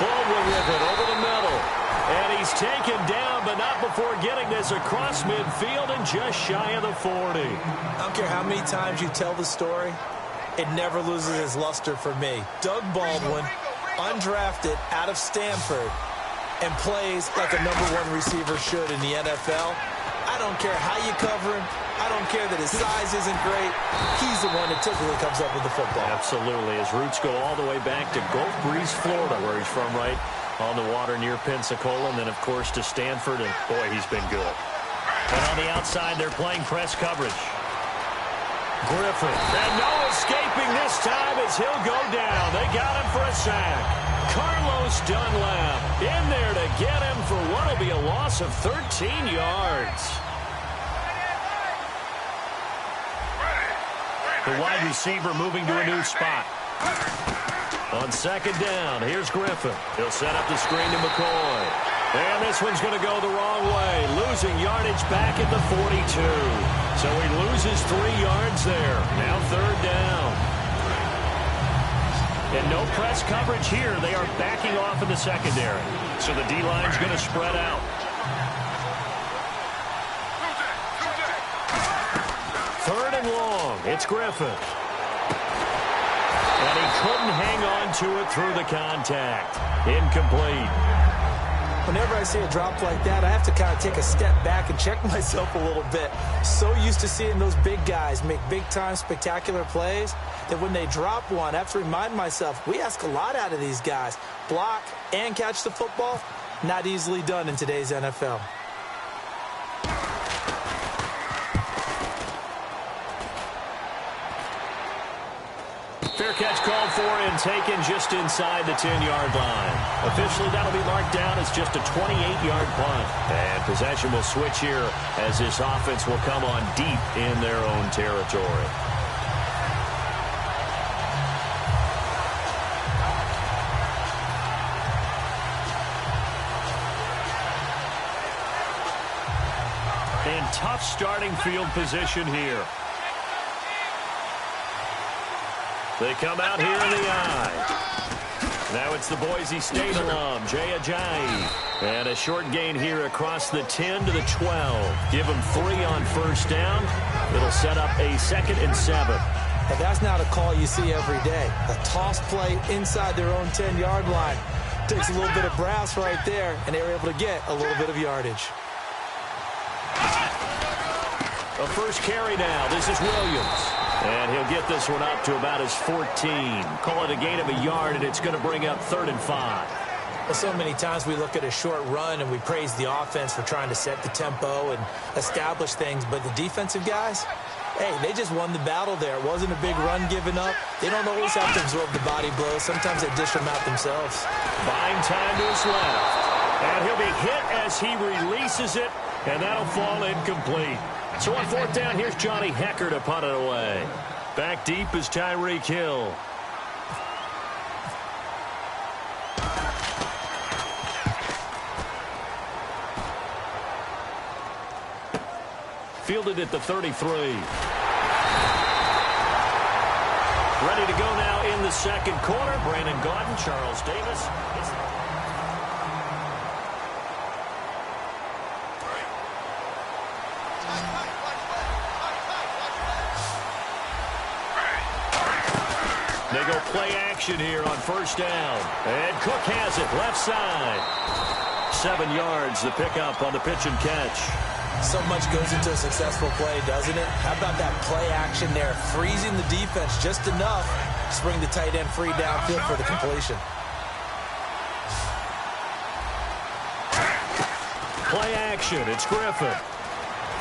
Baldwin with it over the middle. And he's taken down, but not before getting this across midfield and just shy of the 40. I don't care how many times you tell the story, it never loses its luster for me. Doug Baldwin, undrafted out of Stanford, and plays like a #1 receiver should in the NFL. I don't care how you cover him. I don't care that his size isn't great. He's the one that typically comes up with the football. Absolutely. His roots go all the way back to Gulf Breeze, Florida, where he's from, right on the water near Pensacola, and then, of course, to Stanford, and, boy, he's been good. And on the outside, they're playing press coverage. Griffin, and no escaping this time as he'll go down. They got him for a sack. Carlos Dunlap in there to get him for what will be a loss of 13 yards. The wide receiver moving to a new spot. On second down, here's Griffin. He'll set up the screen to McCoy. And this one's going to go the wrong way. Losing yardage back at the 42. So he loses 3 yards there. Now third down. And no press coverage here. They are backing off in the secondary. So the D-line's going to spread out. Third and long. It's Griffin. And he couldn't hang on to it through the contact. Incomplete. Whenever I see a drop like that, I have to kind of take a step back and check myself a little bit. So used to seeing those big guys make big-time spectacular plays that when they drop one, I have to remind myself, we ask a lot out of these guys. Block and catch the football, not easily done in today's NFL. Fair catch called for and taken just inside the 10-yard line. Officially, that'll be marked down as just a 28-yard punt. And possession will switch here as this offense will come on deep in their own territory. And tough starting field position here. They come out here in the eye. Now it's the Boise State alum, Jay Ajayi. And a short gain here across the 10 to the 12. Give them 3 on first down. It'll set up a 2nd and 7. And that's not a call you see every day. A toss play inside their own 10-yard line. Takes a little bit of brass right there, and they were able to get a little bit of yardage. A first carry now. This is Williams. And he'll get this one up to about his 14. Call it a gain of a yard, and it's going to bring up 3rd and 5. Well, so many times we look at a short run and we praise the offense for trying to set the tempo and establish things. But the defensive guys, hey, they just won the battle there. It wasn't a big run given up. They don't always have to absorb the body blows. Sometimes they dish them out themselves. Buying time to his left. And he'll be hit as he releases it, and that'll fall incomplete. So on 4th down, here's Johnny Hecker to punt it away. Back deep is Tyreek Hill. Fielded at the 33. Ready to go now in the second quarter. Brandon Gaudin, Charles Davis. They go play action here on first down. And Cook has it left side. 7 yards the pickup on the pitch and catch. So much goes into a successful play, doesn't it? How about that play action there? Freezing the defense just enough to bring the tight end free downfield for the completion. Play action. It's Griffin.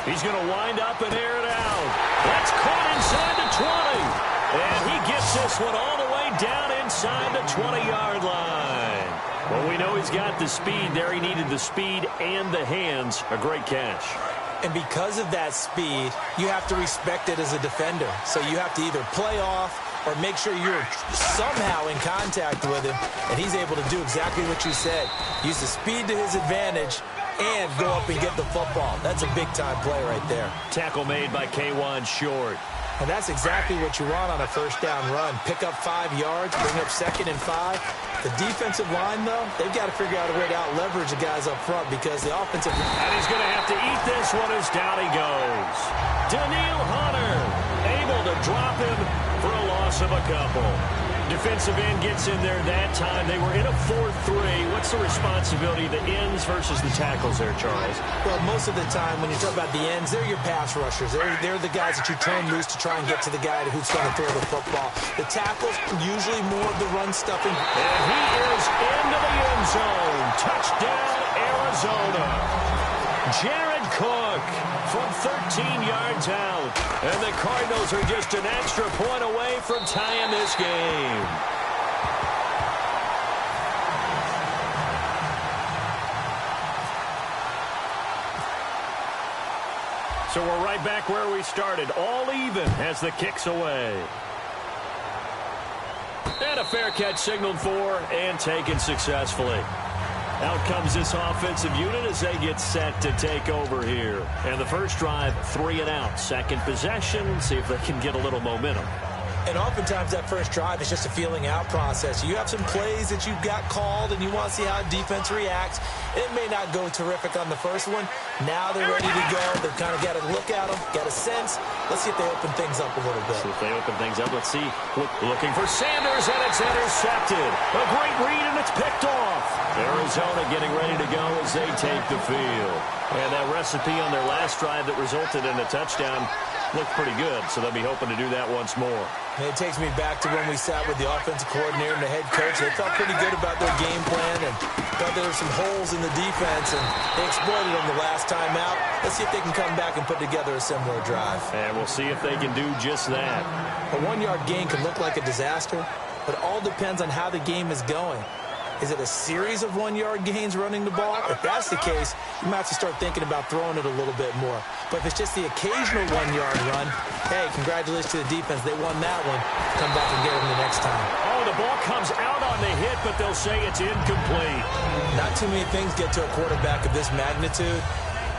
He's going to wind up and air it out. That's caught inside the 20. And he gets this one all the way down inside the 20-yard line. Well, we know he's got the speed there. He needed the speed and the hands. A great catch. And because of that speed, you have to respect it as a defender. So you have to either play off or make sure you're somehow in contact with him. And he's able to do exactly what you said. Use the speed to his advantage and go up and get the football. That's a big-time play right there. Tackle made by K'Wan Short. And that's exactly what you want on a first down run. Pick up 5 yards, bring up 2nd and 5. The defensive line, though, they've got to figure out a way to out-leverage the guys up front because the offensive... And he's going to have to eat this one as down he goes. Daniil Hunter able to drop him for a loss of a couple. Defensive end gets in there that time. They were in a 4-3. What's the responsibility of the ends versus the tackles there, Charles? Well, most of the time when you talk about the ends, they're your pass rushers. They're the guys that you turn loose to try and get to the guy who's going to throw the football. The tackles, usually more of the run stuffing. And he is into the end zone. Touchdown, Arizona. Jared Cook from 13 yards out. And the Cardinals are just an extra point away from tying this game. So we're right back where we started. All even as the kick's away. And a fair catch signaled for and taken successfully. Out comes this offensive unit as they get set to take over here. And the first drive, 3 and out. Second possession, see if they can get a little momentum. And oftentimes that first drive is just a feeling out process. You have some plays that you've got called and you want to see how defense reacts. It may not go terrific on the first one. Now they're ready to go. They've kind of got to look at them, got a sense. Let's see if they open things up a little bit. See if they open things up. Let's see. Looking for Sanders, and it's intercepted. A great read, and it's picked off. Arizona getting ready to go as they take the field. And that recipe on their last drive that resulted in a touchdown looked pretty good, so they'll be hoping to do that once more. And it takes me back to when we sat with the offensive coordinator and the head coach. They felt pretty good about their game plan and thought there were some holes in the defense, and they exploited them the last time out. Let's see if they can come back and put together a similar drive. And we'll see if they can do just that. A 1-yard gain can look like a disaster, but it all depends on how the game is going. Is it a series of 1-yard gains running the ball? If that's the case, you might have to start thinking about throwing it a little bit more. But if it's just the occasional 1-yard run, hey, congratulations to the defense. They won that one. Come back and get them the next time. Oh, the ball comes out on the hit, but they'll say it's incomplete. Not too many things get to a quarterback of this magnitude,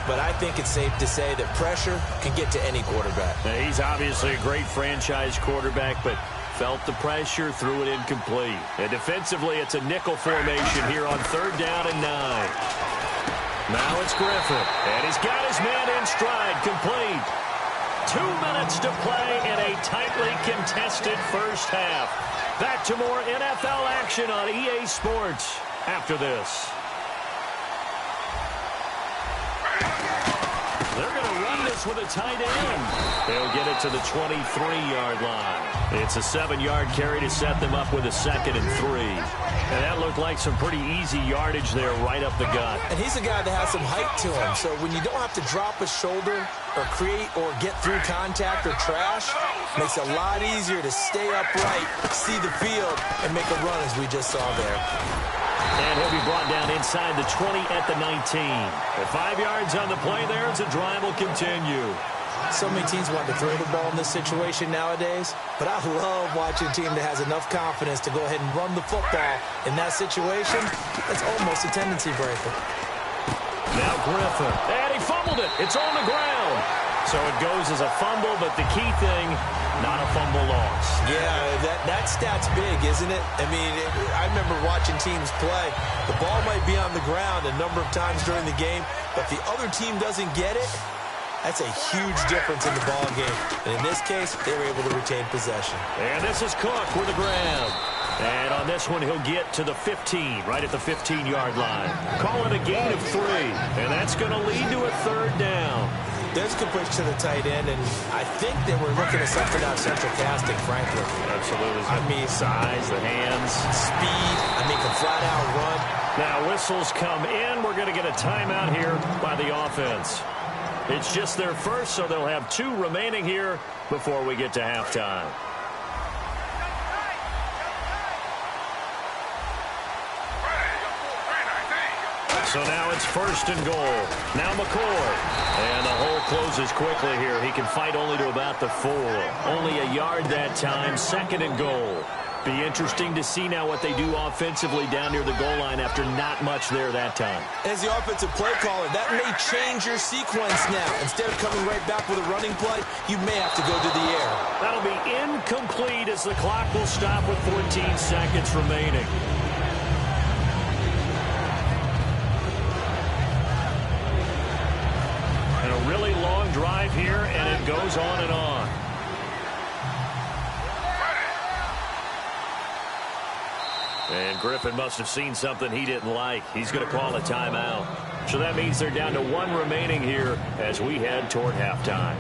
but I think it's safe to say that pressure can get to any quarterback. Now, he's obviously a great franchise quarterback, but felt the pressure, threw it incomplete. And defensively, it's a nickel formation here on 3rd down and 9. Now it's Griffin, and he's got his man in stride, complete. 2 minutes to play in a tightly contested first half. Back to more NFL action on EA Sports after this. They're going to run this with a tight end. They'll get it to the 23-yard line. It's a 7-yard carry to set them up with a 2nd and 3. And that looked like some pretty easy yardage there right up the gut. And he's a guy that has some height to him. So when you don't have to drop a shoulder or create or get through contact or trash, makes it a lot easier to stay upright, see the field, and make a run as we just saw there. And he'll be brought down inside the 20 at the 19. At 5 yards on the play there as the drive will continue. So many teams want to throw the ball in this situation nowadays, but I love watching a team that has enough confidence to go ahead and run the football in that situation. That's almost a tendency breaker. Now Griffin, and he fumbled it. It's on the ground. So it goes as a fumble, but the key thing, not a fumble loss. Yeah, that stat's big, isn't it? I mean, I remember watching teams play. The ball might be on the ground a number of times during the game, but if the other team doesn't get it, that's a huge difference in the ball game. And in this case, they were able to retain possession. And this is Cook with a grab. And on this one, he'll get to the 15, right at the 15-yard line. Call it a gain of 3, and that's going to lead to a 3rd down. There's completion to the tight end, and I think they were looking at something out of central casting, frankly. Absolutely. I mean, size, the hands. Speed, can flat out run. Now whistles come in. We're going to get a timeout here by the offense. It's just their first, so they'll have 2 remaining here before we get to halftime. So now it's 1st and goal. Now McCoy. And the hole closes quickly here. He can fight only to about the 4. Only a yard that time. 2nd and goal. Be interesting to see now what they do offensively down near the goal line after not much there that time. As the offensive play caller, that may change your sequence now. Instead of coming right back with a running play, you may have to go to the air. That'll be incomplete as the clock will stop with 14 seconds remaining. And a really long drive here, and it goes on and on. And Griffin must have seen something he didn't like. He's going to call a timeout. So that means they're down to 1 remaining here as we head toward halftime.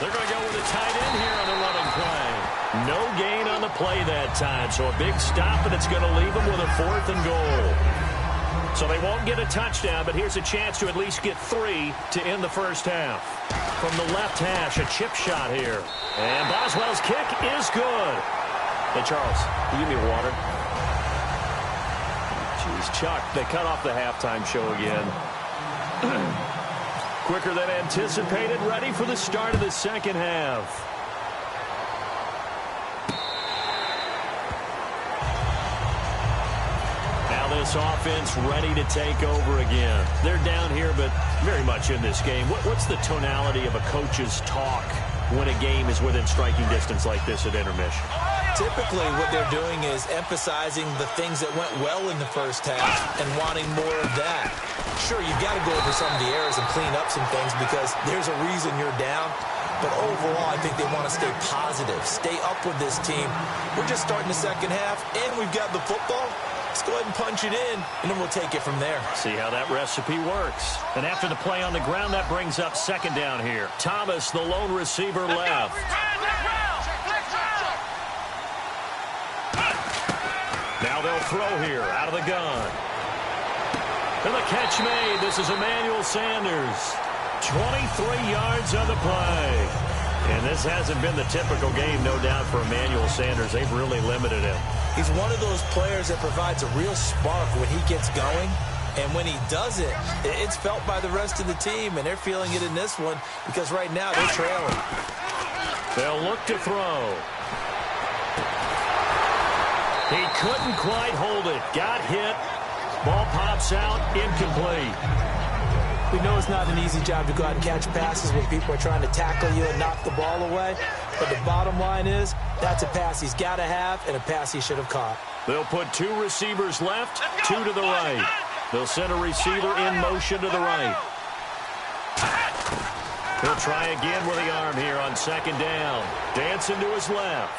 They're going to go with a tight end here on the running play. No gain on the play that time, so a big stop, and it's going to leave them with a 4th and goal. So they won't get a touchdown, but here's a chance to at least get 3 to end the first half. From the left hash, a chip shot here. And Boswell's kick is good. Hey, Charles, can you give me water? Jeez, Chuck, they cut off the halftime show again. Quicker than anticipated, ready for the start of the second half. This offense ready to take over again. They're down here, but very much in this game. What's the tonality of a coach's talk when a game is within striking distance like this at intermission? Typically, what they're doing is emphasizing the things that went well in the first half and wanting more of that. Sure, you've got to go over some of the errors and clean up some things because there's a reason you're down. But overall, I think they want to stay positive, stay up with this team. We're just starting the second half, and we've got the football. Let's go ahead and punch it in, and then we'll take it from there. See how that recipe works. And after the play on the ground, that brings up second down here. Thomas, the lone receiver, left. Now they'll throw here out of the gun. And the catch made. This is Emmanuel Sanders. 23 yards on the play. And this hasn't been the typical game, no doubt, for Emmanuel Sanders. They've really limited him. He's one of those players that provides a real spark when he gets going. And when he does it, it's felt by the rest of the team, and they're feeling it in this one because right now they're trailing. They'll look to throw. He couldn't quite hold it. Got hit. Ball pops out. Incomplete. We know it's not an easy job to go out and catch passes when people are trying to tackle you and knock the ball away. But the bottom line is, that's a pass he's got to have and a pass he should have caught. They'll put 2 receivers left, 2 to the right. They'll send a receiver in motion to the right. He'll try again with the arm here on second down. Dancing to his left.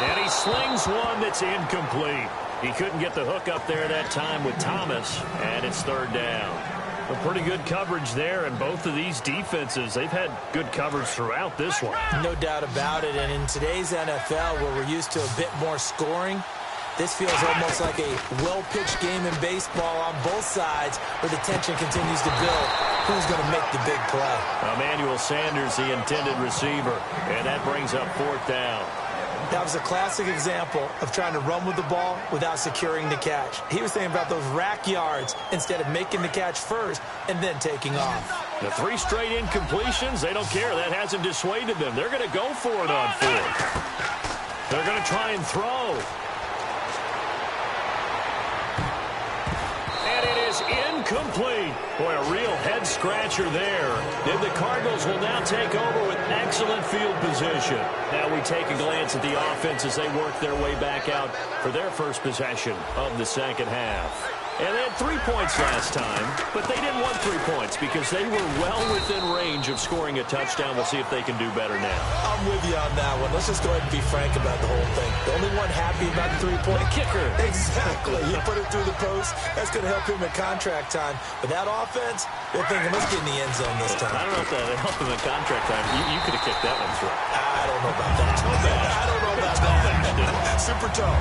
And he slings one that's incomplete. He couldn't get the hook up there that time with Thomas, and it's third down. A pretty good coverage there, and both of these defenses, they've had good coverage throughout this one. No doubt about it, and in today's NFL, where we're used to a bit more scoring, this feels almost like a well-pitched game in baseball on both sides where the tension continues to build. Who's going to make the big play? Emmanuel Sanders, the intended receiver, and that brings up fourth down. That was a classic example of trying to run with the ball without securing the catch. He was thinking about those rack yards instead of making the catch first and then taking off. The 3 straight incompletions, they don't care. That hasn't dissuaded them. They're going to go for it on fourth. They're going to try and throw. And it is incomplete. Boy, a real head-scratcher there. And the Cardinals will now take over with excellent field position. Now we take a glance at the offense as they work their way back out for their first possession of the second half. And they had 3 points last time, but they didn't want 3 points because they were well within range of scoring a touchdown. We'll see if they can do better now. I'm with you on that one. Let's just go ahead and be frank about the whole thing. The only one happy about the 3-point kicker. Exactly. He put it through the post. That's going to help him in contract time. But that offense, they're thinking, let's get in the end zone this time. I don't know if that helped him in contract time. You could have kicked that one through. I don't know about that. I don't know about that. Super tall.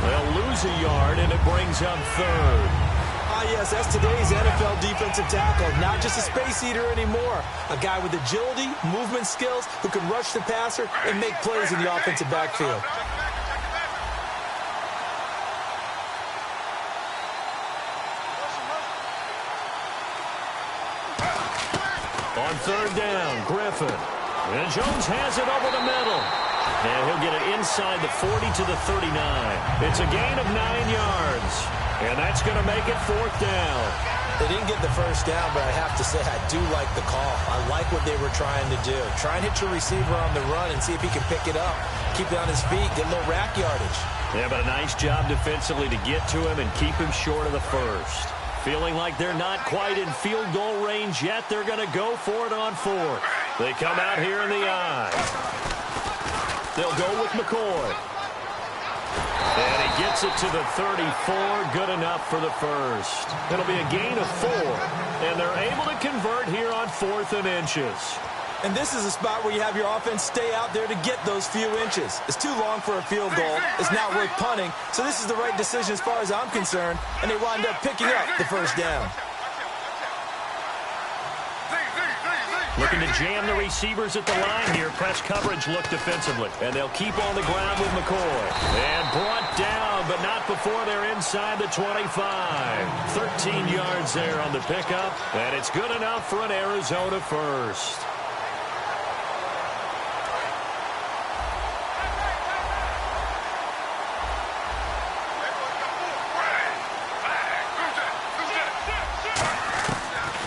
They'll lose a yard, and it brings up third. Yes, that's today's NFL defensive tackle. Not just a space eater anymore. A guy with agility, movement skills, who can rush the passer and make plays in the offensive backfield. On third down, Griffin. And Jones has it over the middle. And he'll get it inside the 40 to the 39. It's a gain of 9 yards. And that's going to make it fourth down. They didn't get the first down, but I have to say I do like the call. I like what they were trying to do. Try and hit your receiver on the run and see if he can pick it up. Keep it on his feet, get a little rack yardage. Yeah, but a nice job defensively to get to him and keep him short of the first. Feeling like they're not quite in field goal range yet, they're going to go for it on fourth. They come out here in the I. They'll go with McCoy. And he gets it to the 34, good enough for the first. It'll be a gain of 4, and they're able to convert here on 4th and inches. And this is a spot where you have your offense stay out there to get those few inches. It's too long for a field goal. It's not worth punting. So this is the right decision as far as I'm concerned, and they wind up picking up the first down. Looking to jam the receivers at the line here. Press coverage look defensively. And they'll keep on the ground with McCoy. And brought down, but not before they're inside the 25. 13 yards there on the pickup. And it's good enough for an Arizona first.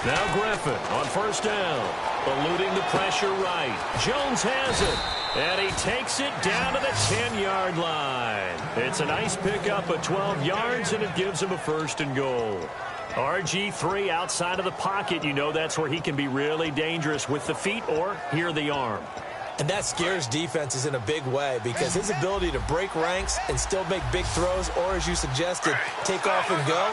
Now Griffin on first down. Eluding the pressure right. Jones has it. And he takes it down to the 10-yard line. It's a nice pickup of 12 yards, and it gives him a first and goal. RG3 outside of the pocket. You know that's where he can be really dangerous with the feet or here the arm. And that scares defenses in a big way because his ability to break ranks and still make big throws or, as you suggested, take off and go.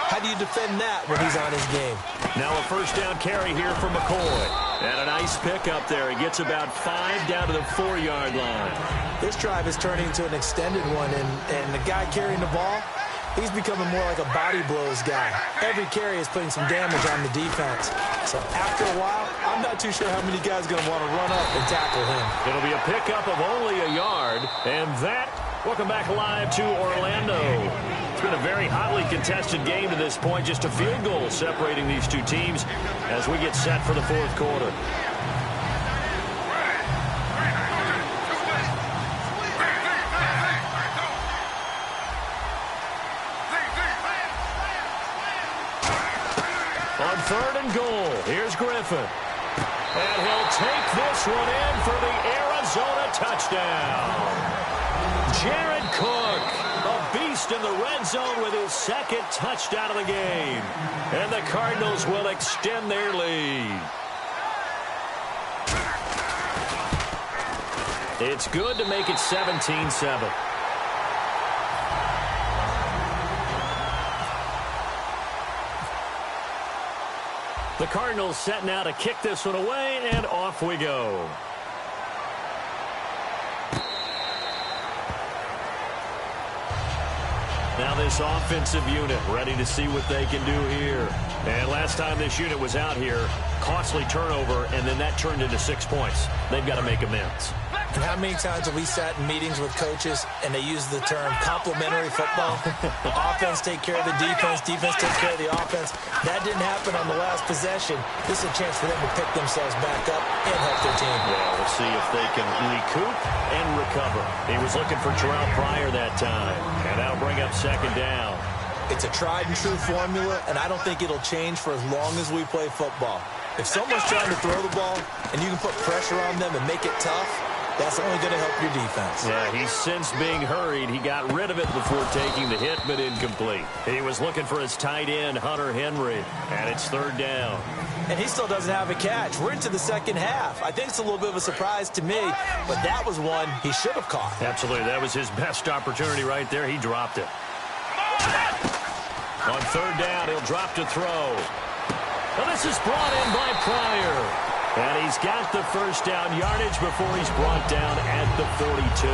How do you defend that when he's on his game? Now a first down carry here for McCoy. And a nice pickup there. He gets about 5 down to the 4-yard line. This drive is turning into an extended one, and the guy carrying the ball, he's becoming more like a body blows guy. Every carry is putting some damage on the defense. So after a while, I'm not too sure how many guys are going to want to run up and tackle him. It'll be a pickup of only a yard, and that, welcome back live to Orlando. It's been a very hotly contested game to this point, just a field goal separating these two teams as we get set for the fourth quarter. On third and goal, here's Griffin. And he'll take this one in for the Arizona touchdown. Jared Cook, a beast in the red zone with his second touchdown of the game. And the Cardinals will extend their lead. It's good to make it 17-7. The Cardinals set now to kick this one away, and off we go. Now this offensive unit ready to see what they can do here. And last time this unit was out here, costly turnover, and then that turned into 6 points. They've got to make amends. And how many times have we sat in meetings with coaches and they use the term complementary football? Offense take care of the defense, defense take care of the offense. That didn't happen on the last possession. This is a chance for them to pick themselves back up and help their team. Yeah, we'll see if they can recoup and recover. He was looking for Terrell Pryor that time, and that'll bring up second down. It's a tried and true formula, and I don't think it'll change for as long as we play football. If someone's trying to throw the ball and you can put pressure on them and make it tough, that's only going to help your defense. Yeah, he's since being hurried. He got rid of it before taking the hit, but incomplete. He was looking for his tight end, Hunter Henry, and it's third down. And he still doesn't have a catch. We're into the second half. I think it's a little bit of a surprise to me, but that was one he should have caught. Absolutely. That was his best opportunity right there. He dropped it. On third down, he'll drop to throw. Well, this is brought in by Pryor. And he's got the first down yardage before he's brought down at the 42.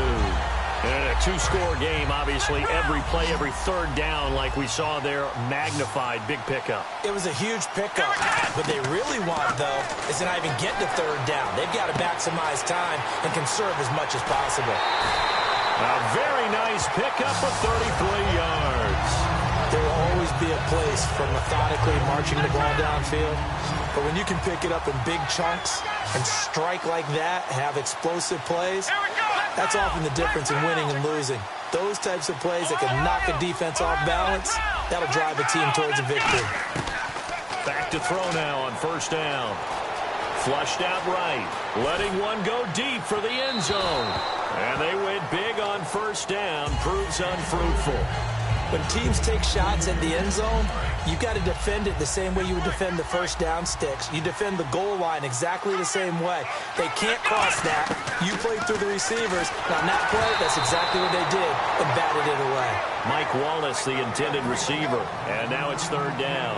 And a two-score game, obviously. Every play, every third down, like we saw there, magnified. Big pickup. It was a huge pickup. What they really want, though, is to not even get to third down. They've got to maximize time and conserve as much as possible. A very nice pickup of 33 yards. There will always be a place for methodically marching the ball downfield. But when you can pick it up in big chunks and strike like that, have explosive plays, that's often the difference in winning and losing. Those types of plays that can knock a defense off balance, that'll drive a team towards a victory. Back to throw now on first down. Flushed out right. Letting one go deep for the end zone. And they went big on first down. Proves unfruitful. When teams take shots at the end zone, you've got to defend it the same way you would defend the first down sticks. You defend the goal line exactly the same way. They can't cross that. You play through the receivers. Now, on that play, that's exactly what they did and batted it away. Mike Wallace, the intended receiver. And now it's third down.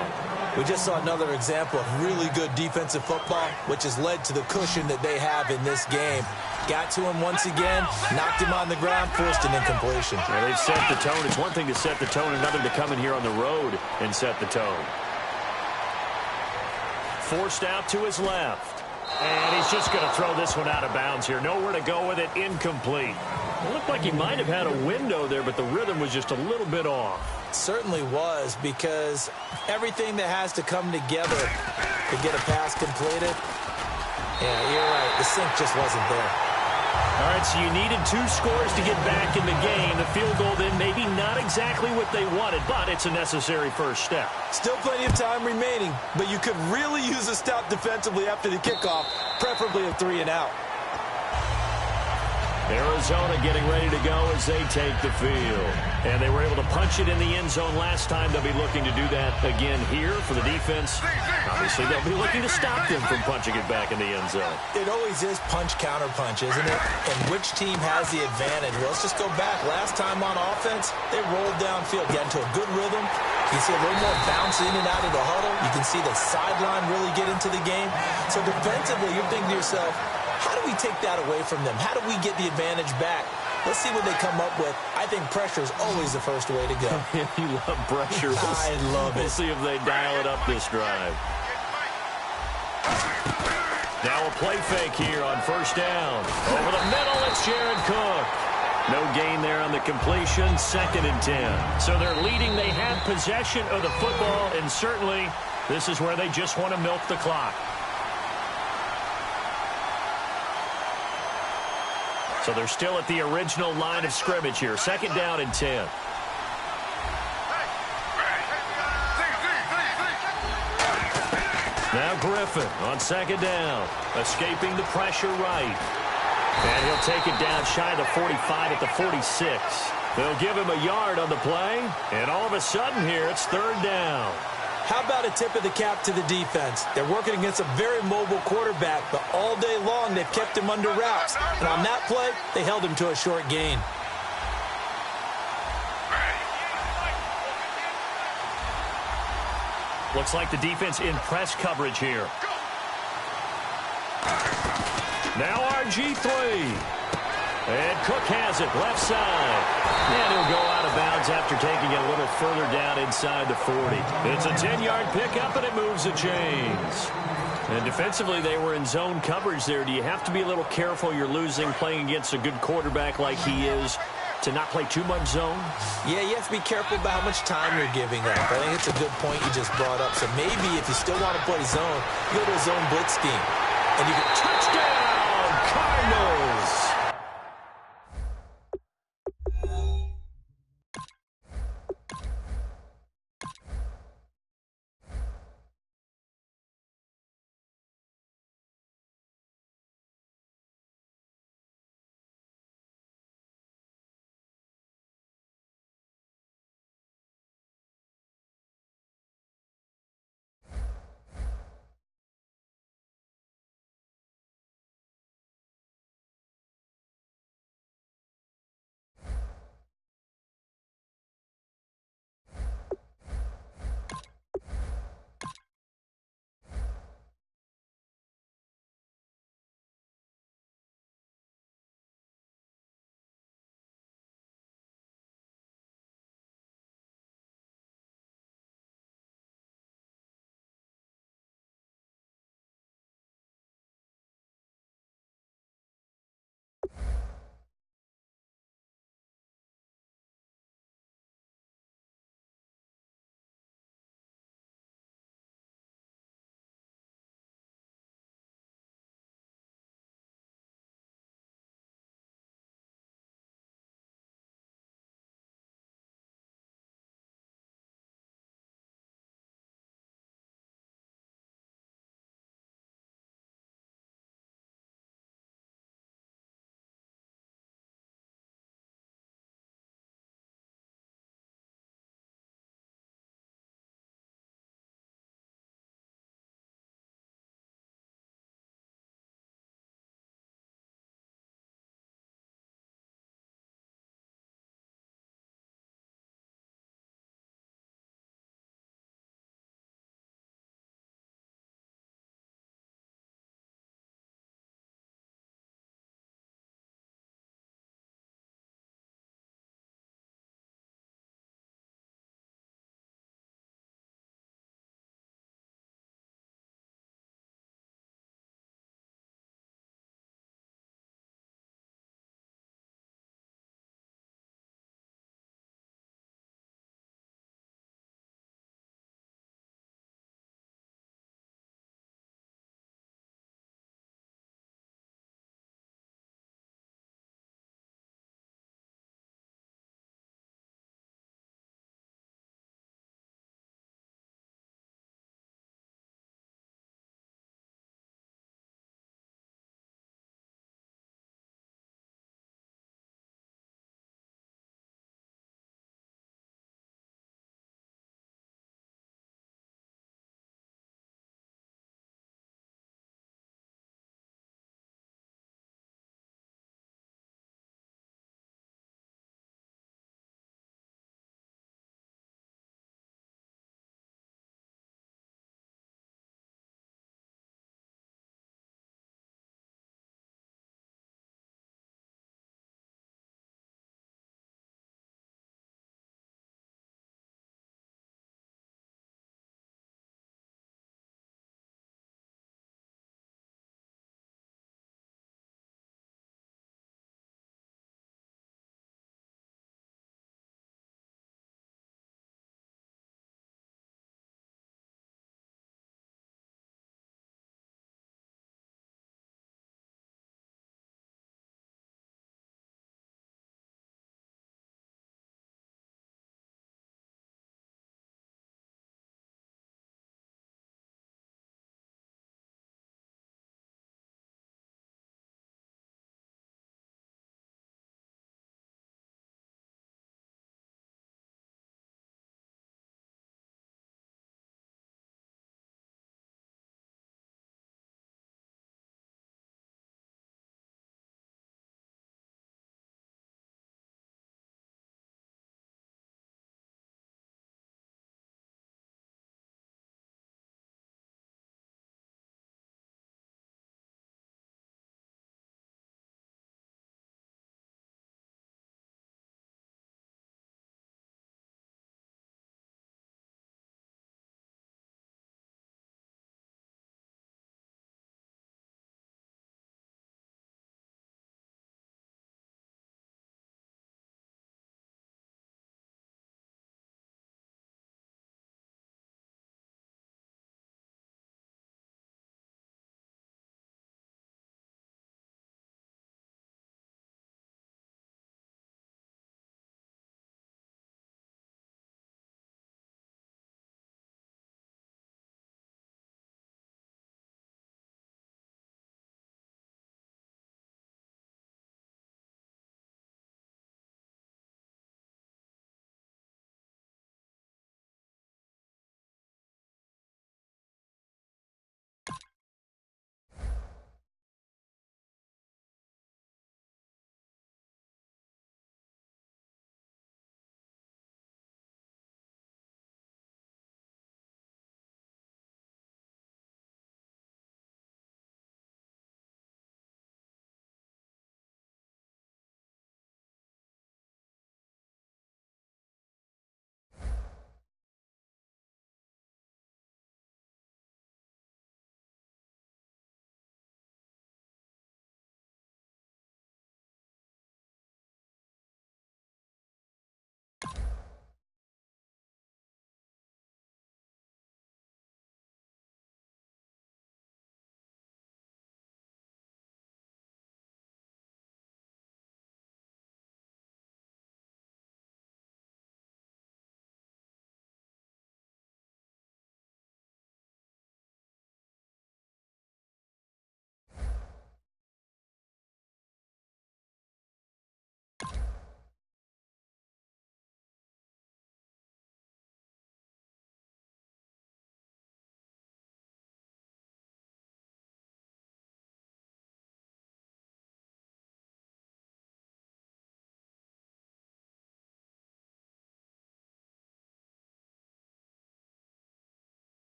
We just saw another example of really good defensive football, which has led to the cushion that they have in this game. Got to him once again, knocked him on the ground, forced an incompletion. Yeah, they've set the tone. It's one thing to set the tone, another to come in here on the road and set the tone. Forced out to his left. And he's just going to throw this one out of bounds here. Nowhere to go with it, incomplete. It looked like he might have had a window there, but the rhythm was just a little bit off. Certainly was, because everything that has to come together to get a pass completed, yeah, you're right, the sync just wasn't there. All right, so you needed 2 scores to get back in the game. The field goal then maybe not exactly what they wanted, but it's a necessary first step. Still plenty of time remaining, but you could really use a stop defensively after the kickoff, preferably a 3-and-out. Arizona getting ready to go as they take the field. And they were able to punch it in the end zone last time. They'll be looking to do that again here for the defense. Obviously, they'll be looking to stop them from punching it back in the end zone. It always is punch-counter-punch, isn't it? And which team has the advantage? Well, let's just go back. Last time on offense, they rolled downfield, got into a good rhythm. You can see a little more bounce in and out of the huddle. You can see the sideline really get into the game. So defensively, you're thinking to yourself, how do we take that away from them? How do we get the advantage back? Let's see what they come up with. I think pressure is always the first way to go. You love pressure. I love it. We'll see if they dial it up this drive. Now a play fake here on first down. Over the middle, it's Jared Cook. No gain there on the completion, 2nd and 10. So they're leading. They have possession of the football, and certainly this is where they just want to milk the clock. So they're still at the original line of scrimmage here. 2nd down and 10. Now Griffin on 2nd down. Escaping the pressure right. And he'll take it down shy of the 45 at the 46. They'll give him a yard on the play. And all of a sudden here, it's 3rd down. How about a tip of the cap to the defense? They're working against a very mobile quarterback, but all day long they've kept him under wraps. And on that play, they held him to a short gain. Looks like the defense in press coverage here. Now RG3. And Cook has it, left side. And he'll go out of bounds after taking it a little further down inside the 40. It's a 10-yard pickup, and it moves the chains. And defensively, they were in zone coverage there. Do you have to be a little careful? You're losing, playing against a good quarterback like he is, to not play too much zone? Yeah, you have to be careful about how much time you're giving up. I think it's a good point you just brought up. So maybe if you still want to play zone, go to a zone blitz scheme. And you can Touchdown, Cardinals!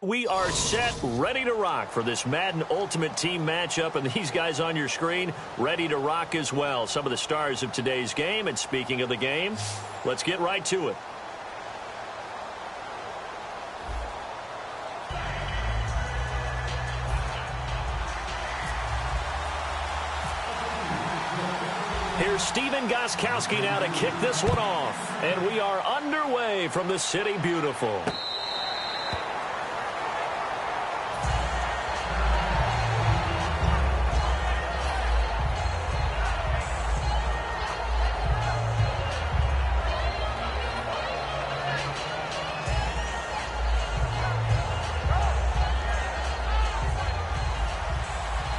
we are set, ready to rock for this Madden Ultimate Team matchup, and these guys on your screen ready to rock as well. Some of the stars of today's game, and speaking of the game, let's get right to it. Here's Steven Gostkowski now to kick this one off. And we are underway from the City Beautiful.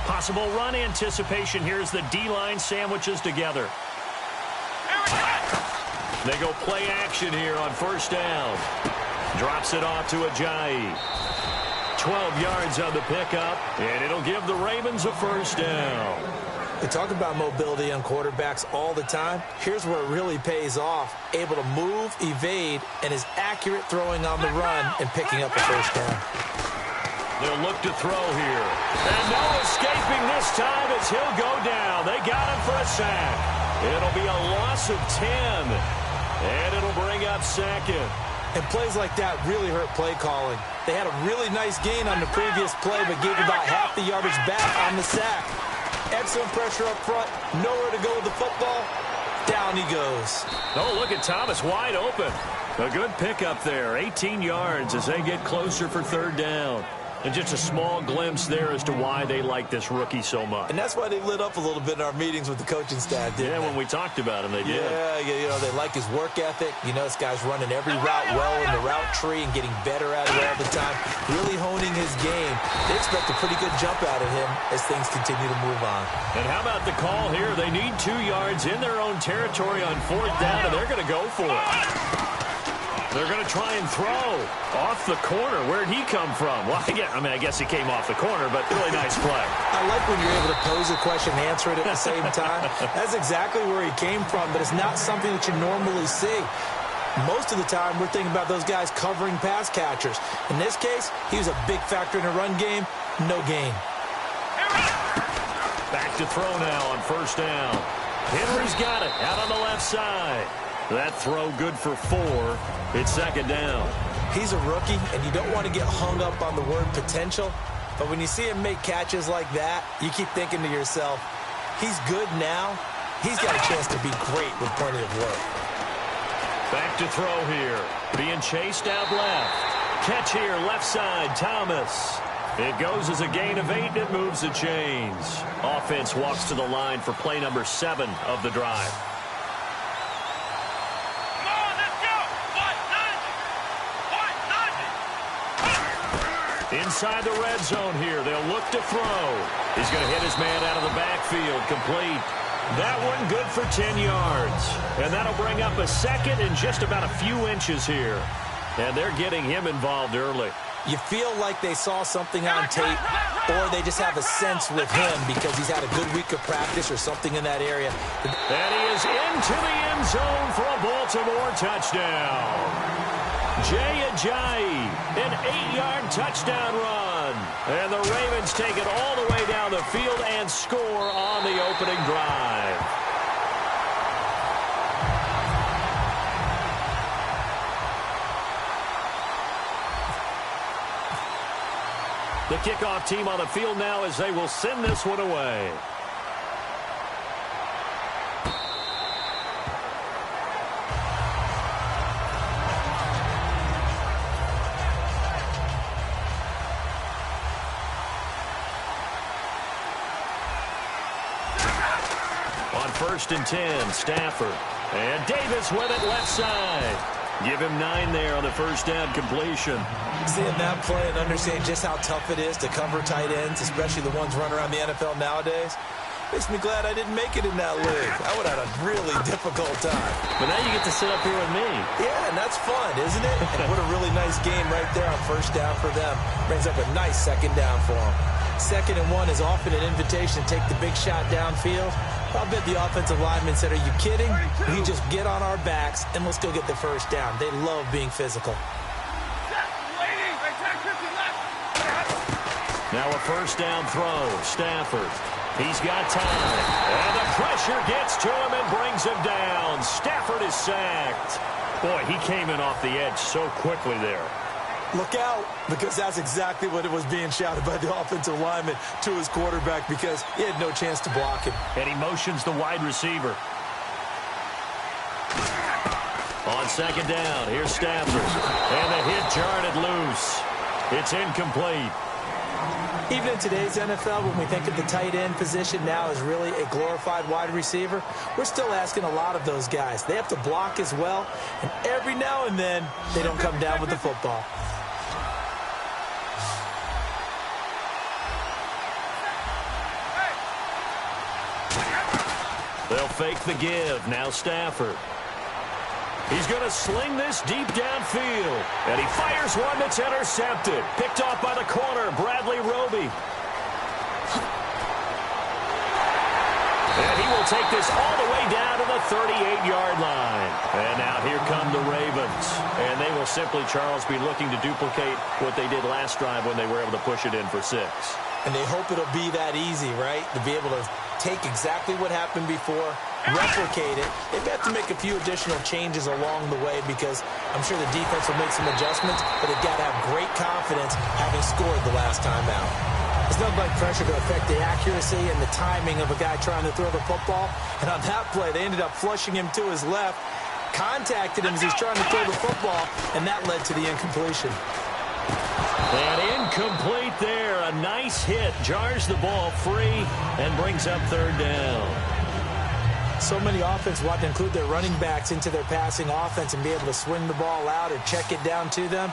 Possible run anticipation. Here's the D-line sandwiches together. They go play action here on first down. Drops it off to Ajayi. 12 yards on the pickup, and it'll give the Ravens a first down. We talk about mobility on quarterbacks all the time. Here's where it really pays off. Able to move, evade, and is accurate throwing on the run and picking up a first down. They'll look to throw here. And no escaping this time as he'll go down. They got him for a sack. It'll be a loss of 10. And it'll bring up second. And plays like that really hurt play calling. They had a really nice gain on the previous play, but gave about half the yardage back on the sack. Excellent pressure up front. Nowhere to go with the football. Down he goes. Oh, look at Thomas wide open. A good pickup there. 18 yards as they get closer for third down. And just a small glimpse there as to why they like this rookie so much. And that's why they lit up a little bit in our meetings with the coaching staff, didn't they? Yeah, when we talked about him, they did. Yeah, you know, they like his work ethic. You know, this guy's running every route well in the route tree and getting better at it all the time. Really honing his game. They expect a pretty good jump out of him as things continue to move on. And how about the call here? They need 2 yards in their own territory on fourth down, and they're going to go for it. They're going to try and throw off the corner. Where'd he come from? Well, I guess he came off the corner, but really nice play. I like when you're able to pose a question and answer it at the same time. That's exactly where he came from, but it's not something that you normally see. Most of the time, we're thinking about those guys covering pass catchers. In this case, he was a big factor in the run game. No gain. Back to throw now on first down. Henry's got it out on the left side. That throw good for 4. It's second down. He's a rookie, and you don't want to get hung up on the word potential. But when you see him make catches like that, you keep thinking to yourself, he's good now. He's got a chance to be great with plenty of work. Back to throw here. Being chased out left. Catch here, left side, Thomas. It goes as a gain of 8, and it moves the chains. Offense walks to the line for play number 7 of the drive. Inside the red zone here. They'll look to throw. He's going to hit his man out of the backfield. Complete. That one good for 10 yards. And that'll bring up a second and just about a few inches here. And they're getting him involved early. You feel like they saw something on tape, or they just have a sense with him because he's had a good week of practice or something in that area. And he is into the end zone for a Baltimore touchdown. Jay Ajayi, an 8-yard touchdown run. And the Ravens take it all the way down the field and score on the opening drive. The kickoff team on the field now as they will send this one away. First and 10, Stafford. And Davis with it left side. Give him 9 there on the first down completion. Seeing that play and understanding just how tough it is to cover tight ends, especially the ones running around the NFL nowadays, makes me glad I didn't make it in that league. I would have had a really difficult time. But now you get to sit up here with me. Yeah, and that's fun, isn't it? And what a really nice game right there on first down for them. Brings up a nice second down for them. 2nd and 1 is often an invitation to take the big shot downfield. I'll bet the offensive linemen said, are you kidding? We just get on our backs and let's go get the first down. They love being physical. Now a first down throw. Stafford. He's got time. And the pressure gets to him and brings him down. Stafford is sacked. Boy, he came in off the edge so quickly there. Look out, because that's exactly what it was being shouted by the offensive lineman to his quarterback, because he had no chance to block him. And he motions the wide receiver. On second down, here's Stafford. And the hit jarred it loose. It's incomplete. Even in today's NFL, when we think of the tight end position now as really a glorified wide receiver, we're still asking a lot of those guys. They have to block as well, and every now and then, they don't come down with the football. They'll fake the give. Now Stafford. He's going to sling this deep downfield. And he fires one that's intercepted. Picked off by the corner, Bradley Roby. And he will take this all the way down to the 38-yard line. And now here come the Ravens. And they will simply, Charles, be looking to duplicate what they did last drive when they were able to push it in for 6. And they hope it'll be that easy, right? To be able to take exactly what happened before, replicate it. They have to make a few additional changes along the way because I'm sure the defense will make some adjustments, but they've got to have great confidence having scored the last time out. There's nothing like pressure to affect the accuracy and the timing of a guy trying to throw the football. And on that play, they ended up flushing him to his left, contacted him as he's trying to throw the football, and that led to the incompletion. And incomplete there. A nice hit. Jars the ball free and brings up third down. So many offenses want to include their running backs into their passing offense and be able to swing the ball out or check it down to them.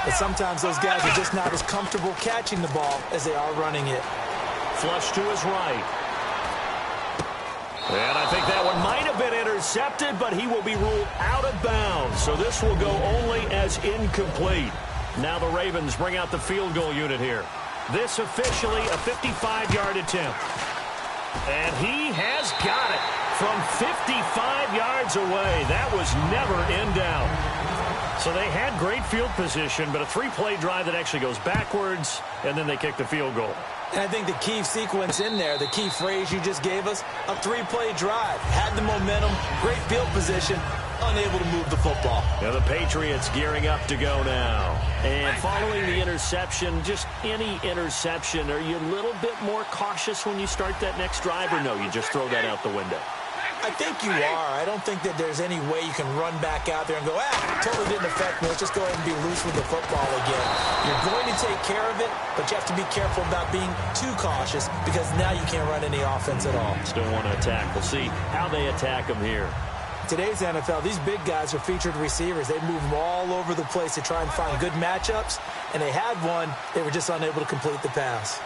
But sometimes those guys are just not as comfortable catching the ball as they are running it. Flush to his right. And I think that one might have been intercepted, but he will be ruled out of bounds. So this will go only as incomplete. Now the Ravens bring out the field goal unit here. This officially a 55-yard attempt. And he has got it from 55 yards away. That was never in doubt. So they had great field position, but a 3-play drive that actually goes backwards, and then they kick the field goal. And I think the key sequence in there, the key phrase you just gave us, a 3-play drive. Had the momentum, great field position, unable to move the football. Now the Patriots gearing up to go now. And following the interception, just any interception, are you a little bit more cautious when you start that next drive, or no, you just throw that out the window? I think you are. I don't think that there's any way you can run back out there and go, totally didn't affect me. Let's just go ahead and be loose with the football again. You're going to take care of it, but you have to be careful about being too cautious because now you can't run any offense at all. Still want to attack. We'll see how they attack them here. Today's NFL, these big guys are featured receivers. They move them all over the place to try and find good matchups, and they had one. They were just unable to complete the pass.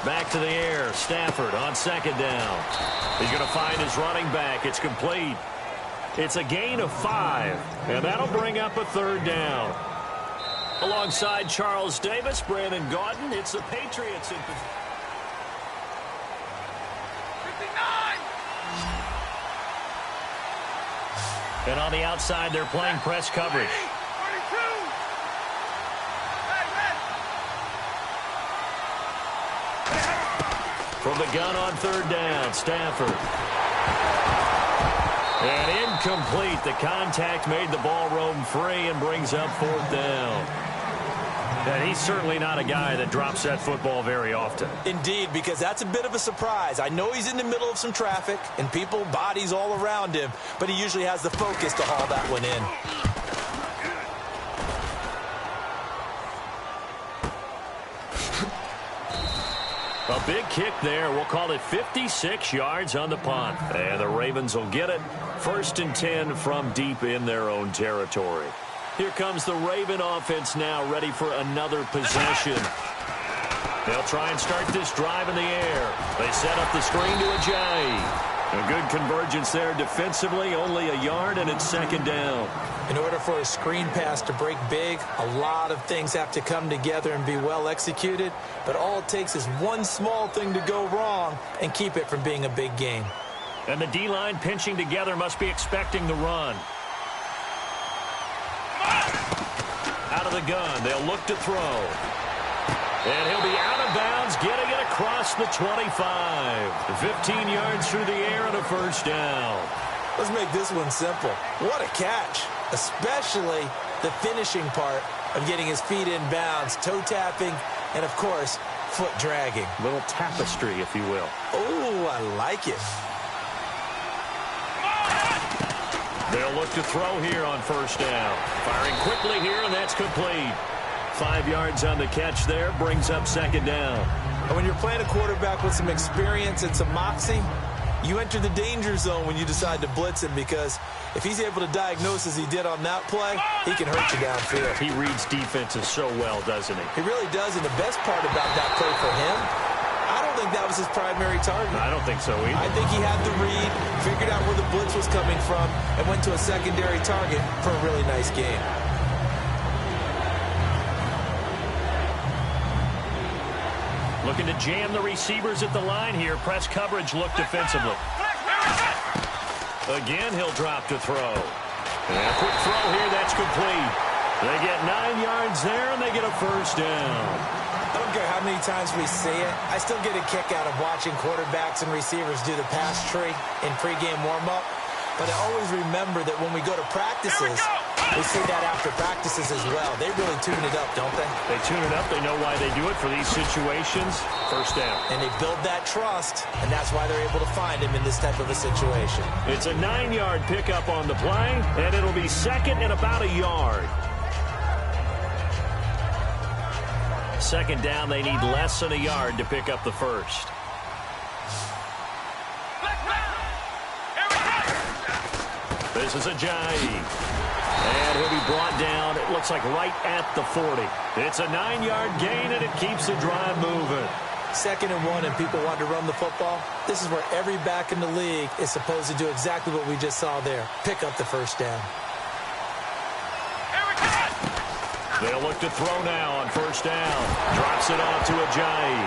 Back to the air. Stafford on second down. He's going to find his running back. It's complete. It's a gain of 5, and that'll bring up a third down. Alongside Charles Davis, Brandon Gaudin, it's the Patriots in position. 59! And on the outside, they're playing press coverage. 42! From the gun on third down, Stafford. And incomplete. The contact made the ball roam free and brings up fourth down. And he's certainly not a guy that drops that football very often. Indeed, because that's a bit of a surprise. I know he's in the middle of some traffic and people, bodies all around him, but he usually has the focus to haul that one in. A big kick there. We'll call it 56 yards on the punt. And the Ravens will get it. 1st and 10 from deep in their own territory. Here comes the Raven offense now, ready for another possession. They'll try and start this drive in the air. They set up the screen to Ajayi. A good convergence there defensively, only a yard, and it's second down. In order for a screen pass to break big, a lot of things have to come together and be well executed. But all it takes is one small thing to go wrong and keep it from being a big game. And the D-line pinching together must be expecting the run. Out of the gun, they'll look to throw. And he'll be out of bounds, getting it across the 25. 15 yards through the air and a first down. Let's make this one simple. What a catch, especially the finishing part of getting his feet in bounds, toe tapping, and, of course, foot dragging. A little tapestry, if you will. Oh, I like it. They'll look to throw here on first down. Firing quickly here, and that's complete. 5 yards on the catch there, brings up second down. And when you're playing a quarterback with some experience and some moxie, you enter the danger zone when you decide to blitz him, because if he's able to diagnose as he did on that play, he can hurt you downfield. He reads defenses so well, doesn't he? He really does, and the best part about that play for him, I don't think that was his primary target. I don't think so either. I think he had the read, figured out where the blitz was coming from, and went to a secondary target for a really nice game. Looking to jam the receivers at the line here. Press coverage look defensively. Again, he'll drop to throw. And a quick throw here, that's complete. They get 9 yards there, and they get a first down. I don't care how many times we see it. I still get a kick out of watching quarterbacks and receivers do the pass tree in pregame warm-up. But I always remember that when we go to practices, we see that after practices as well. They really tune it up, don't they? They tune it up. They know why they do it for these situations. First down. And they build that trust, and that's why they're able to find him in this type of a situation. It's a 9-yard pickup on the play, and it'll be second and about a yard. Second down, they need less than a yard to pick up the first. This is Ajayi. And he'll be brought down, it looks like right at the 40. It's a 9-yard gain, and it keeps the drive moving. 2nd and 1, and people want to run the football. This is where every back in the league is supposed to do exactly what we just saw there. Pick up the first down. They'll look to throw now on first down. Drops it off to Ajayi.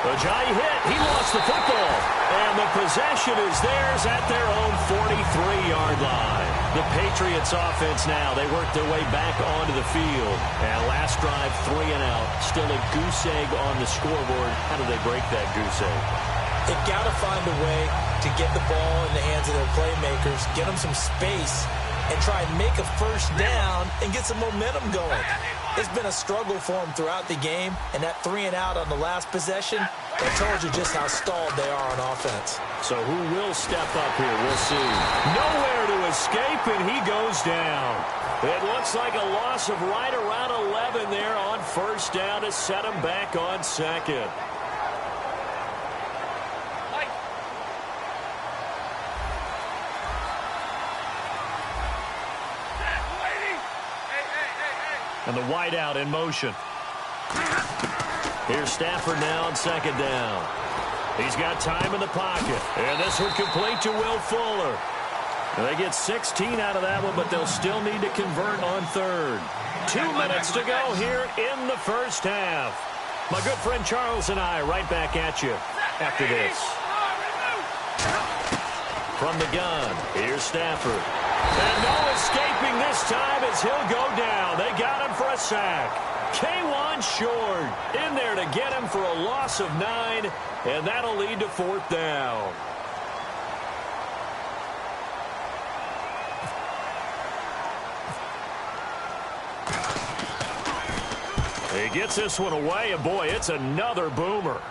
Ajayi hit. He lost the football. And the possession is theirs at their own 43-yard line. The Patriots offense now. They work their way back onto the field. And last drive, 3 and out. Still a goose egg on the scoreboard. How do they break that goose egg? They've got to find a way to get the ball in the hands of their playmakers, get them some space, and try and make a first down and get some momentum going. It's been a struggle for them throughout the game, and that 3 and out on the last possession, that told you just how stalled they are on offense. So who will step up here? We'll see. Nowhere to escape, and he goes down. It looks like a loss of right around 11 there on first down to set him back on second. And the wideout in motion. Here's Stafford now on second down. He's got time in the pocket. And this one complete to Will Fuller. And they get 16 out of that one, but they'll still need to convert on third. 2 minutes to go here in the first half. My good friend Charles and I right back at you after this. From the gun, here's Stafford. And no escaping this time as he'll go down. They got him for a sack. K1 short in there to get him for a loss of 9, and that'll lead to fourth down. He gets this one away, and boy, it's another boomer.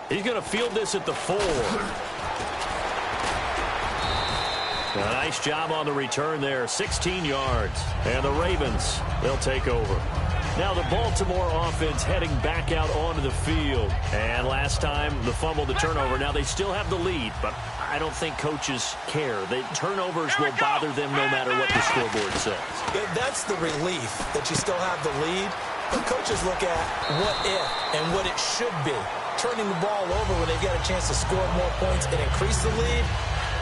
He's going to field this at the 4. A nice job on the return there, 16 yards. And the Ravens, they'll take over. Now the Baltimore offense heading back out onto the field. And last time, the fumble, the turnover. Now they still have the lead, but I don't think coaches care. The turnovers will bother them no matter what the scoreboard says. That's the relief that you still have the lead. But coaches look at what if and what it should be. Turning the ball over when they get a chance to score more points and increase the lead,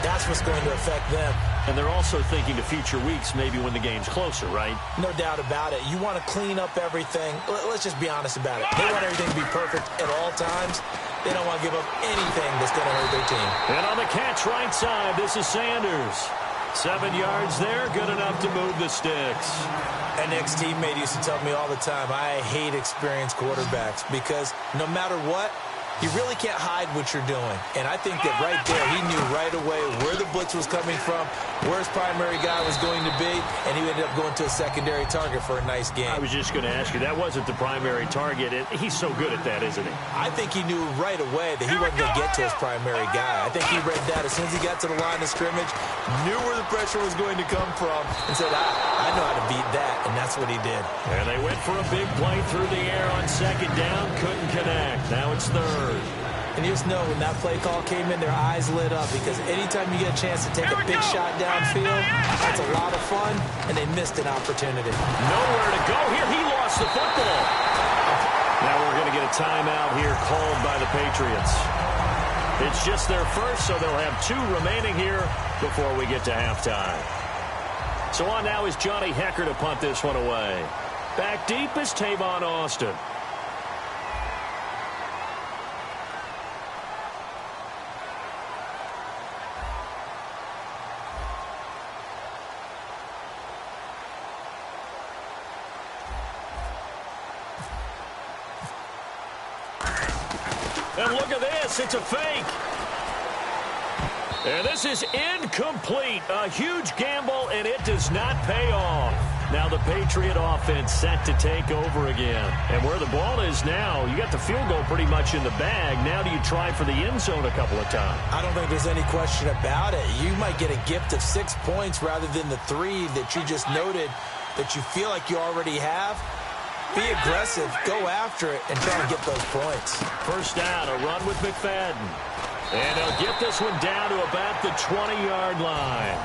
that's what's going to affect them. And they're also thinking to future weeks, maybe when the game's closer, right? No doubt about it. You want to clean up everything. Let's just be honest about it. They want everything to be perfect at all times. They don't want to give up anything that's going to hurt their team. And on the catch right side, this is Sanders. 7 yards there, good enough to move the sticks. An ex-teammate used to tell me all the time, I hate experienced quarterbacks because no matter what, you really can't hide what you're doing. And I think that right there, he knew right away where the blitz was coming from, where his primary guy was going to be, and he ended up going to a secondary target for a nice game. I was just going to ask you, that wasn't the primary target. He's so good at that, isn't he? I think he knew right away that he wasn't going to get to his primary guy. I think he read that as soon as he got to the line of scrimmage, knew where the pressure was going to come from, and said, I know how to beat that, and that's what he did. And they went for a big play through the air on second down, couldn't connect. Now it's third. And you just know when that play call came in, their eyes lit up because anytime you get a chance to take a big shot downfield, that's a lot of fun, and they missed an opportunity. Nowhere to go here. He lost the football. Now we're going to get a timeout here called by the Patriots. It's just their first, so they'll have 2 remaining here before we get to halftime. So on now is Johnny Hecker to punt this one away. Back deep is Tavon Austin. And look at this, it's a fake. And this is incomplete. A huge gamble, and it does not pay off. Now the Patriot offense set to take over again. And where the ball is now, you got the field goal pretty much in the bag. Now do you try for the end zone a couple of times? I don't think there's any question about it. You might get a gift of 6 points rather than the 3 that you just noted that you feel like you already have. Be aggressive, go after it, and try to get those points. First down, a run with McFadden. And they'll get this one down to about the 20-yard line.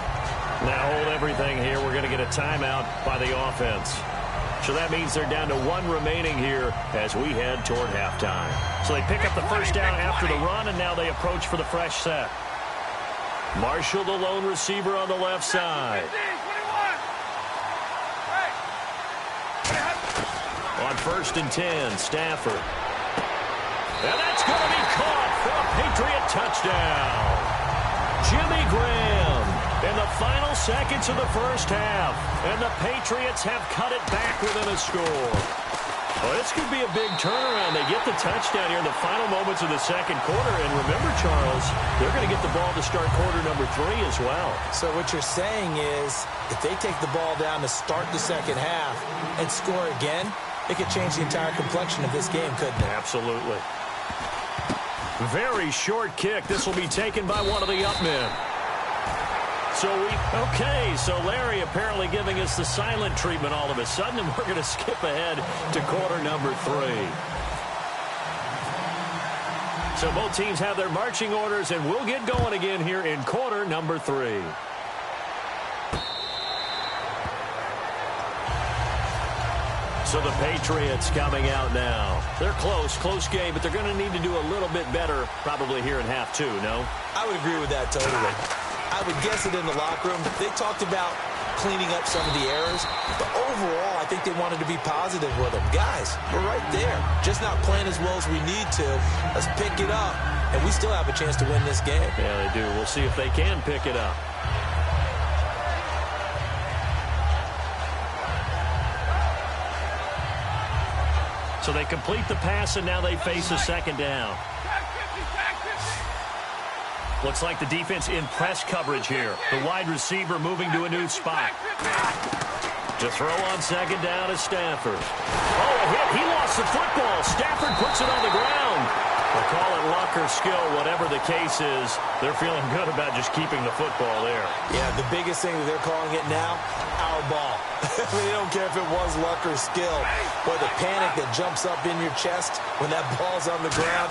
Now hold everything here. We're going to get a timeout by the offense. So that means they're down to 1 remaining here as we head toward halftime. So they pick up the first down after the run, and now they approach for the fresh set. Marshall, the lone receiver on the left side. On 1st and 10, Stafford. And that's going to be caught for a Patriot touchdown. Jimmy Graham in the final seconds of the first half. And the Patriots have cut it back within a score. Well, this could be a big turnaround. They get the touchdown here in the final moments of the second quarter. And remember, Charles, they're going to get the ball to start quarter number 3 as well. So what you're saying is if they take the ball down to start the second half and score again, it could change the entire complexion of this game, couldn't it? Absolutely. Very short kick. This will be taken by one of the up men. So Larry apparently giving us the silent treatment all of a sudden, and we're going to skip ahead to quarter number 3. So both teams have their marching orders, and we'll get going again here in quarter number 3. So the Patriots coming out now. They're close game, but they're going to need to do a little bit better probably here in half 2, no? I would agree with that totally. I would guess it in the locker room. They talked about cleaning up some of the errors, but overall, I think they wanted to be positive with them. Guys, we're right there. Just not playing as well as we need to. Let's pick it up, and we still have a chance to win this game. Yeah, they do. We'll see if they can pick it up. So they complete the pass, and now they face a second down. Looks like the defense in press coverage here. The wide receiver moving to a new spot. To throw on second down is Stafford. Oh, a hit. He lost the football. Stafford puts it on the ground. They'll call it luck or skill, whatever the case is. They're feeling good about just keeping the football there. Yeah, the biggest thing that they're calling it now, our ball. They don't care if it was luck or skill. Boy, the panic that jumps up in your chest when that ball's on the ground,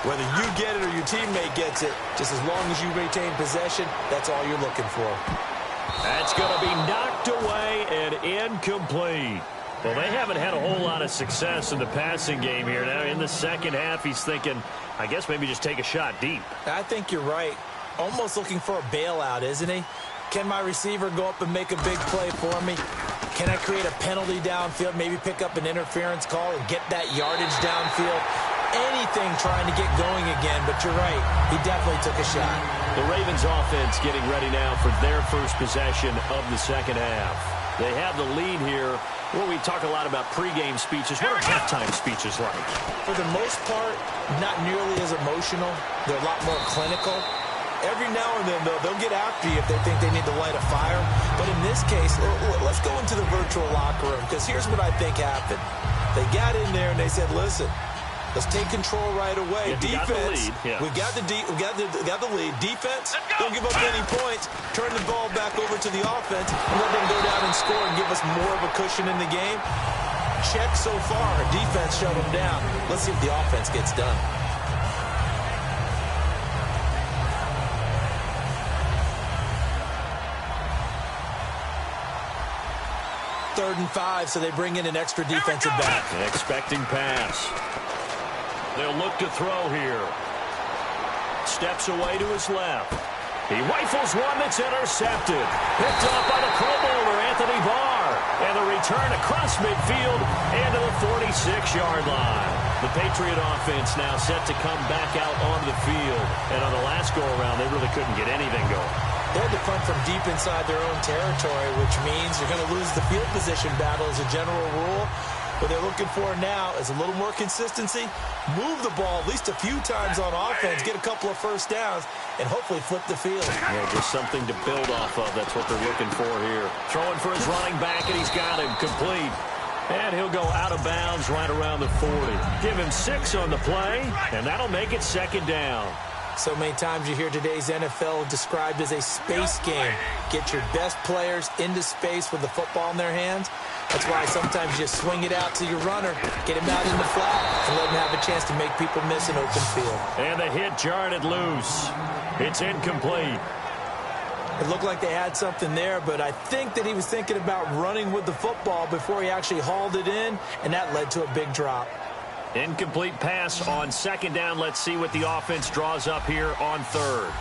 whether you get it or your teammate gets it, just as long as you retain possession, that's all you're looking for. That's going to be knocked away and incomplete. Well, they haven't had a whole lot of success in the passing game here. Now, in the second half, he's thinking, I guess maybe just take a shot deep. I think you're right. Almost looking for a bailout, isn't he? Can my receiver go up and make a big play for me? Can I create a penalty downfield, maybe pick up an interference call and get that yardage downfield? anything trying to get going again, but you're right. He definitely took a shot. The Ravens offense getting ready now for their first possession of the second half. They have the lead here. Well, we talk a lot about pregame speeches. What are halftime speeches like? For the most part, not nearly as emotional. They're a lot more clinical. Every now and then, though, they'll get after you if they think they need to light a fire. But in this case, let's go into the virtual locker room, because here's what I think happened. They got in there and they said, listen, let's take control right away. Yeah, defense, we got the lead. Defense, don't give up any points. Turn the ball back over to the offense and let them go down and score and give us more of a cushion in the game. Check so far. Defense shut them down. Let's see if the offense gets done. Third and 5, so they bring in an extra defensive back. An expecting pass. They'll look to throw here. Steps away to his left. He rifles one that's intercepted. Picked up by the Pro Bowler, Anthony Barr. And the return across midfield and to the 46-yard line. The Patriot offense now set to come back out onto the field. And on the last go-around, they really couldn't get anything going. They had to punt from deep inside their own territory, which means you're going to lose the field position battle as a general rule. What they're looking for now is a little more consistency, move the ball at least a few times on offense, get a couple of first downs, and hopefully flip the field. Yeah, just something to build off of. That's what they're looking for here. Throwing for his running back, and he's got him complete. And he'll go out of bounds right around the 40. Give him 6 on the play, and that'll make it second down. So many times you hear today's NFL described as a space game. Get your best players into space with the football in their hands. That's why sometimes you just swing it out to your runner, get him out in the flat, and let him have a chance to make people miss an open field. And the hit jarred it loose. It's incomplete. It looked like they had something there, but I think that he was thinking about running with the football before he actually hauled it in, and that led to a big drop. Incomplete pass on second down. Let's see what the offense draws up here on third.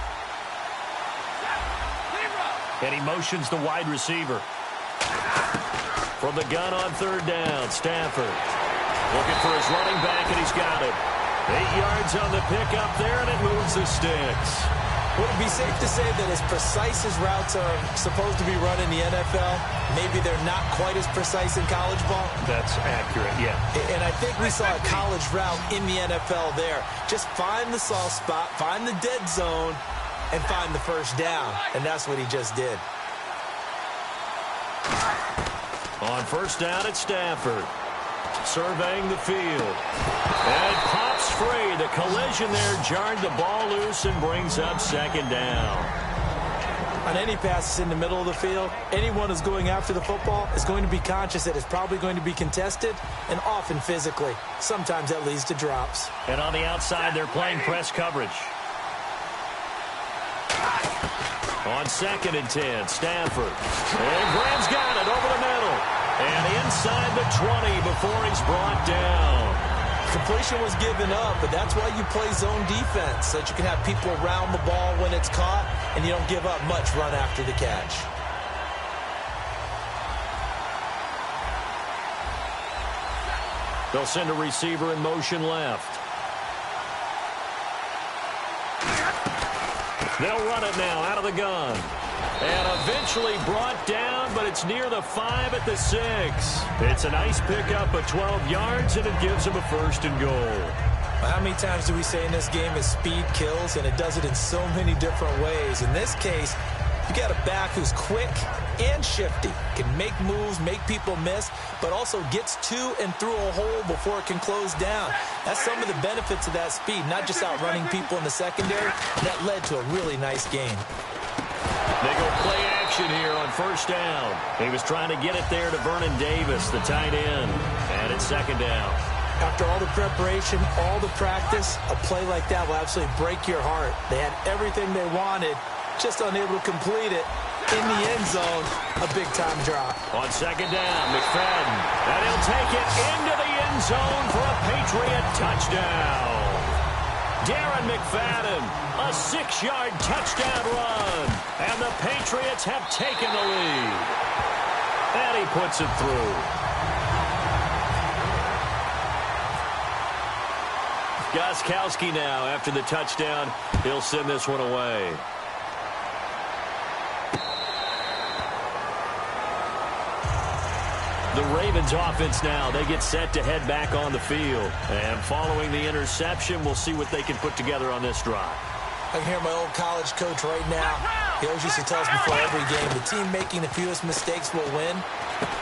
And he motions the wide receiver. From the gun on third down, Stafford. Looking for his running back, and he's got it. 8 yards on the pickup there, and it moves the sticks. Would it be safe to say that as precise as routes are supposed to be run in the NFL, maybe they're not quite as precise in college ball? That's accurate, yeah. And I think we saw a college route in the NFL there. Just find the soft spot, find the dead zone, and find the first down. And that's what he just did. On first down at Stafford. Surveying the field. And pops free. The collision there jarred the ball loose and brings up second down. On any passes in the middle of the field, anyone who's going after the football is going to be conscious that it's probably going to be contested and often physically. Sometimes that leads to drops. And on the outside, they're playing press coverage. On 2nd and 10, Stafford. And Graham's got it over the middle. And inside the 20 before he's brought down. Completion was given up, but that's why you play zone defense, so that you can have people around the ball when it's caught, and you don't give up much run after the catch. They'll send a receiver in motion left. They'll run it now out of the gun. And eventually brought down, but it's near the 5 at the 6. It's a nice pickup of 12 yards, and it gives them a 1st and goal. How many times do we say in this game is speed kills, and it does it in so many different ways. In this case, you got a back who's quick and shifty, can make moves, make people miss, but also gets to and through a hole before it can close down. That's some of the benefits of that speed, not just outrunning people in the secondary. That led to a really nice game. They go play action here on first down. He was trying to get it there to Vernon Davis, the tight end. And it's second down. After all the preparation, all the practice, a play like that will absolutely break your heart. They had everything they wanted, just unable to complete it. In the end zone, a big-time drop. On second down, McFadden. And he'll take it into the end zone for a Patriot touchdown. Darren McFadden, a 6-yard touchdown run. And the Patriots have taken the lead. And he puts it through. Gostkowski now, after the touchdown, he'll send this one away. The Ravens offense now, they get set to head back on the field. And following the interception, we'll see what they can put together on this drive. I can hear my old college coach right now. He always used to tell us before every game, the team making the fewest mistakes will win.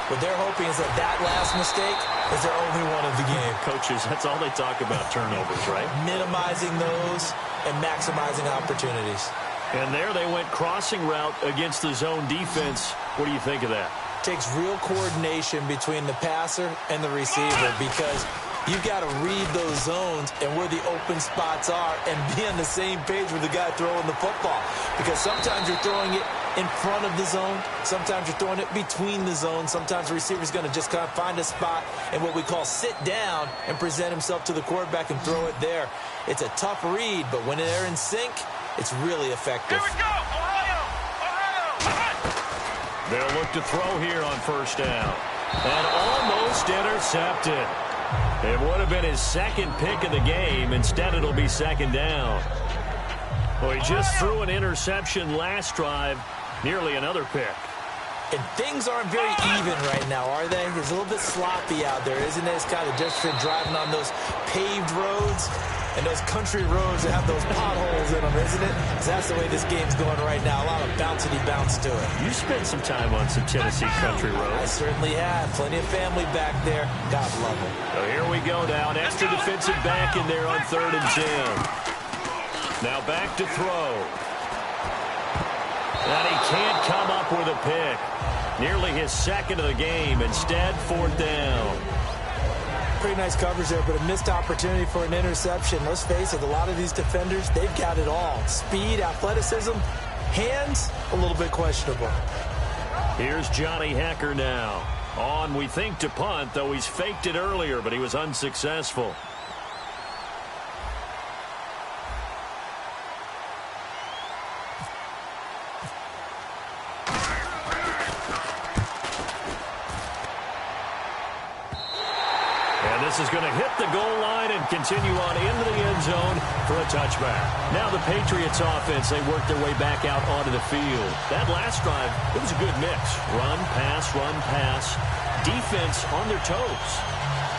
What they're hoping is that that last mistake is their only one of the game. Coaches, that's all they talk about, turnovers, right? Minimizing those and maximizing opportunities. And there they went crossing route against the zone defense. What do you think of that? Takes real coordination between the passer and the receiver because you've got to read those zones and where the open spots are and be on the same page with the guy throwing the football. Because sometimes you're throwing it in front of the zone. Sometimes you're throwing it between the zones. Sometimes the receiver's going to just kind of find a spot and what we call sit down and present himself to the quarterback and throw it there. It's a tough read, but when they're in sync, it's really effective. Here we go. Ohio. They'll look to throw here on first down. And almost intercepted. It would have been his second pick of the game. Instead, it'll be second down. Well, he just threw an interception last drive. Nearly another pick. And things aren't very even right now, are they? It's a little bit sloppy out there, isn't it? It's kind of different driving on those paved roads and those country roads that have those potholes in them, isn't it? 'Cause that's the way this game's going right now. A lot of bouncy bounce to it. You spent some time on some Tennessee country I roads. certainly have. Plenty of family back there. God love them. So here we go now. An extra defensive back in there on 3rd and 10. Now back to throw. And he can't come up with a pick. Nearly his second of the game. Instead, 4th down. Pretty nice coverage there, but a missed opportunity for an interception. Let's face it, a lot of these defenders, they've got it all. Speed, athleticism, hands, a little bit questionable. Here's Johnny Hecker now. On, we think, to punt, though he's faked it earlier, but he was unsuccessful. This is going to hit the goal line and continue on into the end zone for a touchback. Now the Patriots offense, they work their way back out onto the field. That last drive, it was a good mix. Run, pass, defense on their toes.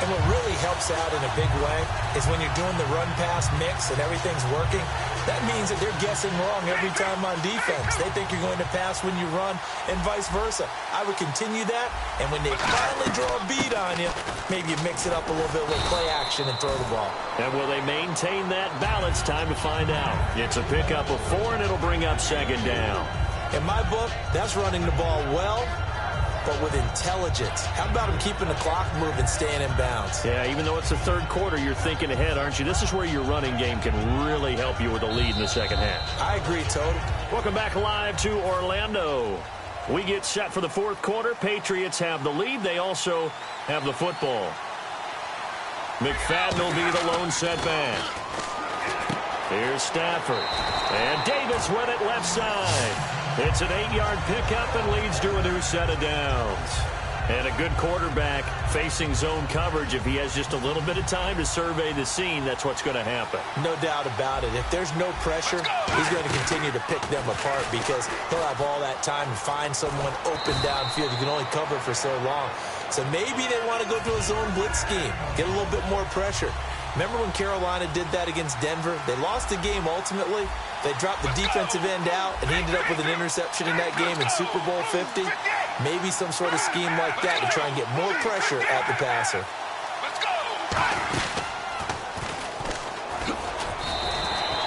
And what really helps out in a big way is when you're doing the run-pass mix and everything's working, that means that they're guessing wrong every time on defense. They think you're going to pass when you run and vice versa. I would continue that, and when they finally draw a beat on you, maybe you mix it up a little bit with play action and throw the ball. And will they maintain that balance? Time to find out. It's a pickup of 4, and it'll bring up 2nd down. In my book, that's running the ball well, but with intelligence. How about him keeping the clock moving, staying in bounds? Yeah, even though it's the 3rd quarter, you're thinking ahead, aren't you? This is where your running game can really help you with a lead in the second half. I agree, Toad. Welcome back live to Orlando. We get set for the 4th quarter. Patriots have the lead. They also have the football. McFadden will be the lone setback. Here's Stafford. And Davis went it left side. It's an 8-yard pickup and leads to a new set of downs. And a good quarterback facing zone coverage. If he has just a little bit of time to survey the scene, that's what's going to happen. No doubt about it. If there's no pressure, he's going to continue to pick them apart because he'll have all that time to find someone open downfield. You can only cover for so long. So maybe they want to go to a zone blitz scheme, get a little bit more pressure. Remember when Carolina did that against Denver? They lost the game ultimately. They dropped the defensive end out, and he ended up with an interception in that game in Super Bowl 50. Maybe some sort of scheme like that to try and get more pressure at the passer. Let's go.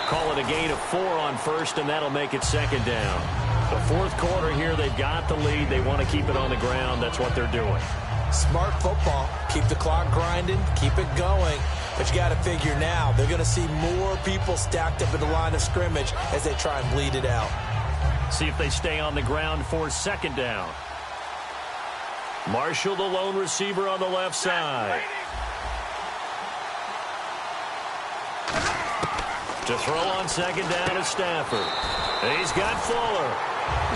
Call it a gain of 4 on first, and that'll make it 2nd down. The 4th quarter here, they've got the lead. They want to keep it on the ground. That's what they're doing. Smart football. Keep the clock grinding. Keep it going. But you got to figure now, they're going to see more people stacked up in the line of scrimmage as they try and bleed it out. See if they stay on the ground for 2nd down. Marshall, the lone receiver on the left side. To throw on 2nd down is Stafford. He's got Fuller.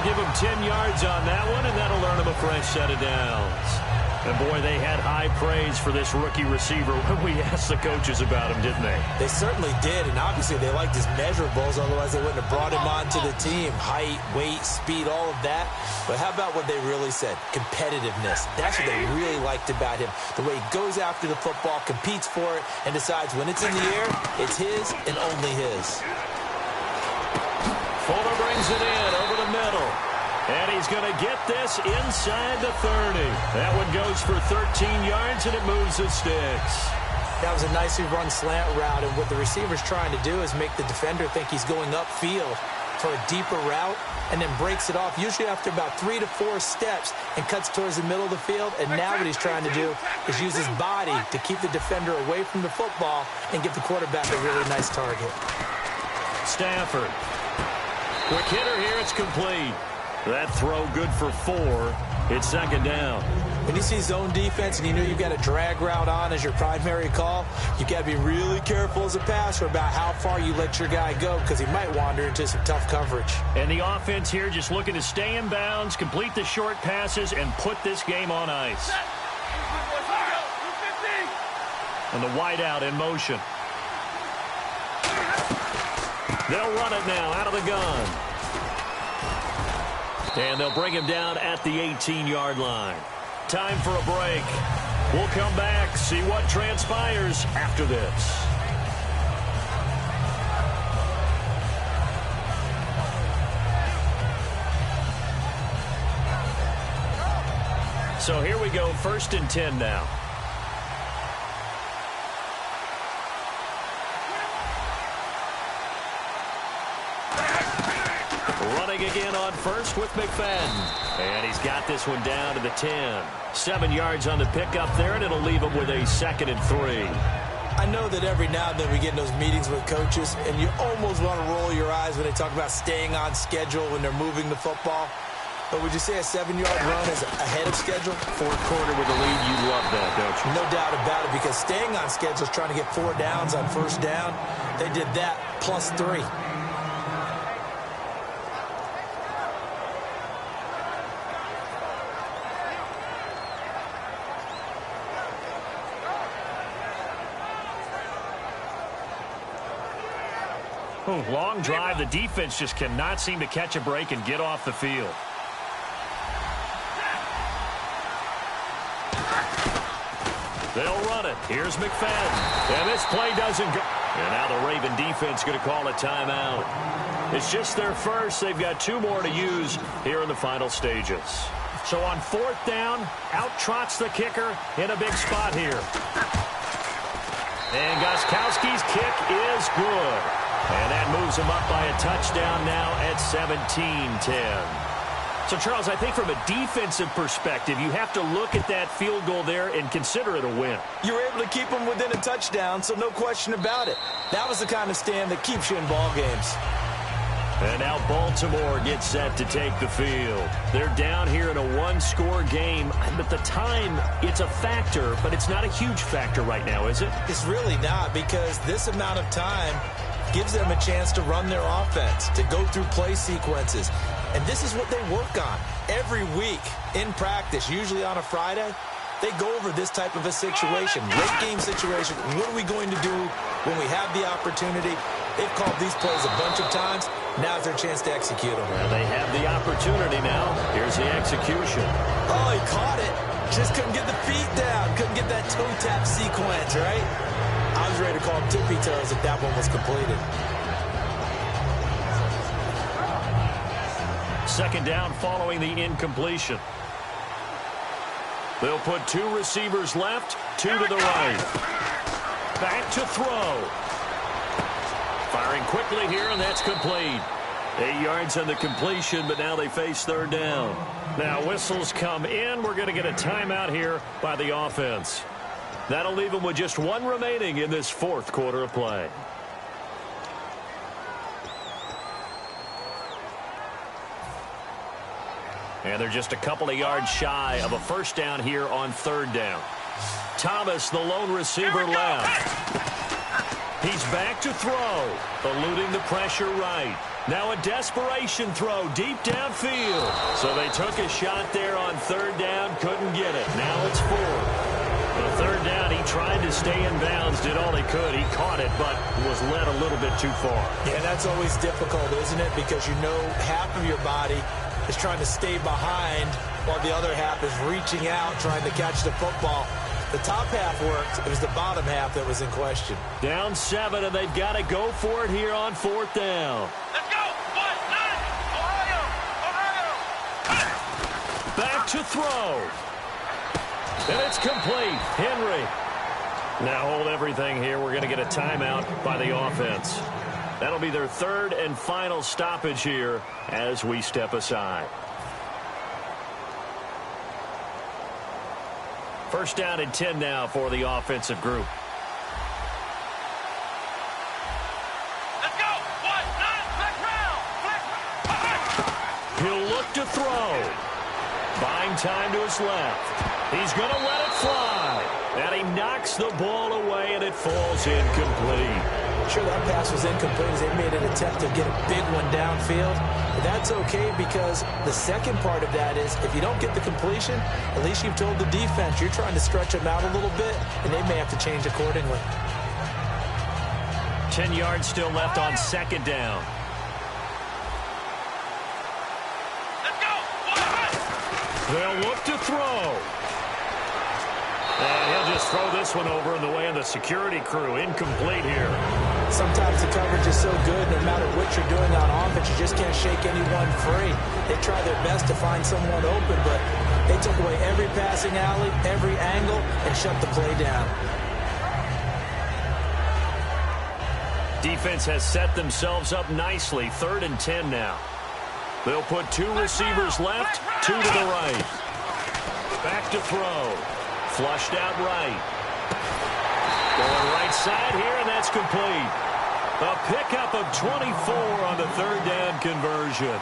Give him 10 yards on that one, and that'll earn him a fresh set of downs. And, boy, they had high praise for this rookie receiver when we asked the coaches about him, didn't they? They certainly did, and obviously they liked his measurables, otherwise they wouldn't have brought him onto the team. Height, weight, speed, all of that. But how about what they really said? Competitiveness. That's what they really liked about him. The way he goes after the football, competes for it, and decides when it's in the air, it's his and only his. Fuller brings it in over the middle. And he's going to get this inside the 30. That one goes for 13 yards, and it moves the sticks. That was a nicely run slant route, and what the receiver's trying to do is make the defender think he's going upfield for a deeper route, and then breaks it off, usually after about 3 to 4 steps, and cuts towards the middle of the field. And now what he's trying to do is use his body to keep the defender away from the football and give the quarterback a really nice target. Stafford. Quick hitter here, it's complete. That throw good for 4. It's second down. When you see zone defense and you know you've got a drag route on as your primary call, you've got to be really careful as a passer about how far you let your guy go, because he might wander into some tough coverage. And the offense here just looking to stay in bounds, complete the short passes, and put this game on ice. And the wideout in motion. They'll run it now out of the gun. And they'll bring him down at the 18-yard line. Time for a break. We'll come back, see what transpires after this. So here we go, 1st and 10 now. Again on first with McFadden. And he's got this one down to the 10. 7 yards on the pickup there, and it'll leave him with a 2nd and 3. I know that every now and then we get in those meetings with coaches, and you almost want to roll your eyes when they talk about staying on schedule when they're moving the football. But would you say a 7-yard run is ahead of schedule? 4th quarter with the lead, you love that, don't you? No doubt about it, because staying on schedule is trying to get 4 downs on 1st down. They did that plus 3. Long drive. The defense just cannot seem to catch a break and get off the field. They'll run it. Here's McFadden. And this play doesn't go. And now the Raven defense going to call a timeout. It's just their first. They've got 2 more to use here in the final stages. So on 4th down, out trots the kicker in a big spot here. And Gostkowski's kick is good. And that moves him up by a touchdown now at 17-10. So, Charles, I think from a defensive perspective, you have to look at that field goal there and consider it a win. You were able to keep them within a touchdown, so no question about it. That was the kind of stand that keeps you in ball games. And now Baltimore gets set to take the field. They're down here in a 1-score game. But the time, it's a factor, but it's not a huge factor right now, is it? It's really not, because this amount of time gives them a chance to run their offense, to go through play sequences. And this is what they work on every week in practice, usually on a Friday. They go over this type of a situation, late game situation. What are we going to do when we have the opportunity? They've called these plays a bunch of times. Now's their chance to execute them. Well, they have the opportunity now. Here's the execution. Oh, he caught it. Just couldn't get the feet down. Couldn't get that toe tap sequence, right? I was ready to call him tippy toes if that one was completed. 2nd down following the incompletion. They'll put 2 receivers left, 2 to the right. Back to throw. Firing quickly here, and that's complete. 8 yards on the completion, but now they face 3rd down. Now whistles come in. We're going to get a timeout here by the offense. That'll leave them with just 1 remaining in this 4th quarter of play. And they're just a couple of yards shy of a 1st down here on 3rd down. Thomas, the lone receiver, left. He's back to throw, eluding the pressure right. Now a desperation throw deep downfield. So they took a shot there on 3rd down, couldn't get it. Now it's 4th. stay in bounds, did all he could. He caught it, but was led a little bit too far. Yeah, that's always difficult, isn't it? Because you know half of your body is trying to stay behind while the other half is reaching out, trying to catch the football. The top half worked. It was the bottom half that was in question. Down 7, and they've got to go for it here on 4th down. Let's go. 1-9. Ohio. Back to throw. And it's complete. Henry. Now hold everything here. We're going to get a timeout by the offense. That'll be their 3rd and final stoppage here as we step aside. First down and 10 now for the offensive group. Let's go. 1-9. Flex round. Flex. He'll look to throw. Buying time to his left. He's going to let it fly. And he knocks the ball away, and it falls incomplete. Sure, that pass was incomplete as they made an attempt to get a big one downfield. But that's okay because the second part of that is if you don't get the completion, at least you've told the defense you're trying to stretch them out a little bit, and they may have to change accordingly. 10 yards still left on 2nd down. Let's go. 1-9. They'll look to throw. And he'll just throw this one over in the way of the security crew. Incomplete here. Sometimes the coverage is so good, no matter what you're doing on offense, you just can't shake anyone free. They try their best to find someone open, but they took away every passing alley, every angle, and shut the play down. Defense has set themselves up nicely. 3rd and 10 now. They'll put 2 receivers left, 2 to the right. Back to throw. Flushed out right. Going right side here, and that's complete. A pickup of 24 on the 3rd down conversion.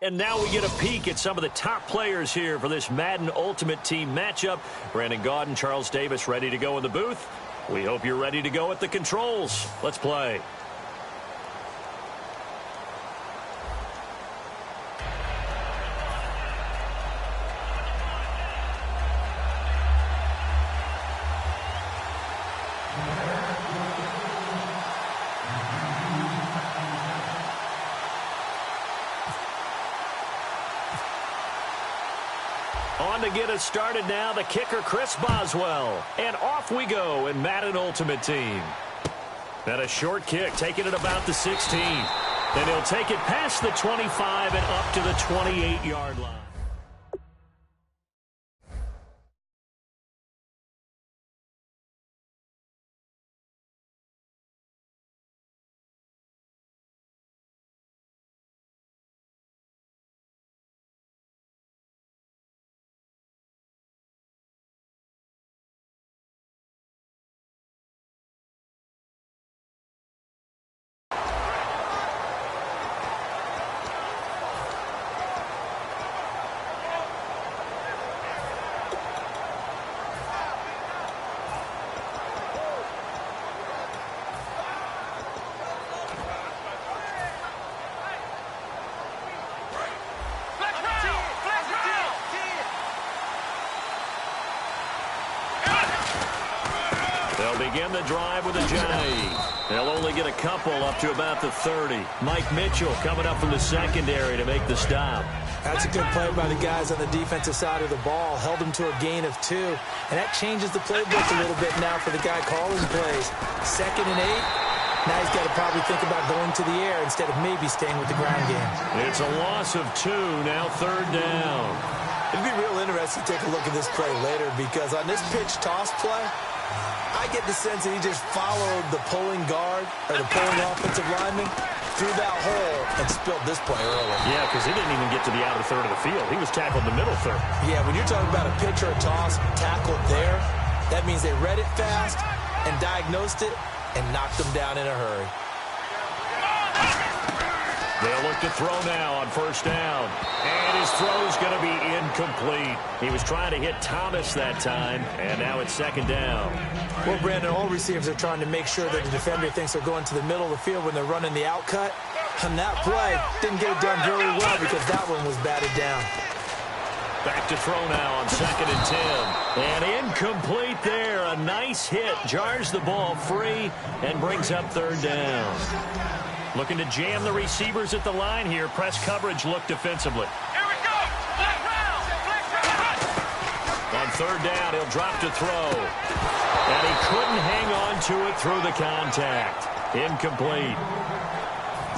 And now we get a peek at some of the top players here for this Madden Ultimate Team matchup. Brandon Gaudin, Charles Davis ready to go in the booth. We hope you're ready to go at the controls. Let's play. On to get us started now, the kicker, Chris Boswell. And off we go in Madden Ultimate Team. And a short kick, taking it about the 16. And he'll take it past the 25 and up to the 28-yard line. They'll begin the drive with a jive. They'll only get a couple up to about the 30. Mike Mitchell coming up from the secondary to make the stop. That's a good play by the guys on the defensive side of the ball. Held them to a gain of 2. And that changes the playbook a little bit now for the guy calling plays. 2nd and 8. Now he's got to probably think about going to the air instead of maybe staying with the ground game. It's a loss of 2, now 3rd down. It'd be real interesting to take a look at this play later because on this pitch toss play, I get the sense that he just followed the pulling guard or the pulling offensive lineman through that hole and spilled this play early. Yeah, because he didn't even get to the outer third of the field. He was tackled in the middle third. Yeah, when you're talking about a pitch or a toss tackled there, that means they read it fast and diagnosed it and knocked them down in a hurry. They'll look to throw now on 1st down. And his throw's going to be incomplete. He was trying to hit Thomas that time, and now it's 2nd down. Well, Brandon, all receivers are trying to make sure that the defender thinks they're going to the middle of the field when they're running the out cut. And that play didn't get it done very well because that one was batted down. Back to throw now on 2nd and 10. And incomplete there. A nice hit. Jars the ball free and brings up 3rd down. Looking to jam the receivers at the line here. Press coverage look defensively. Here we go. Flick round. On 3rd down, he'll drop to throw. And he couldn't hang on to it through the contact. Incomplete.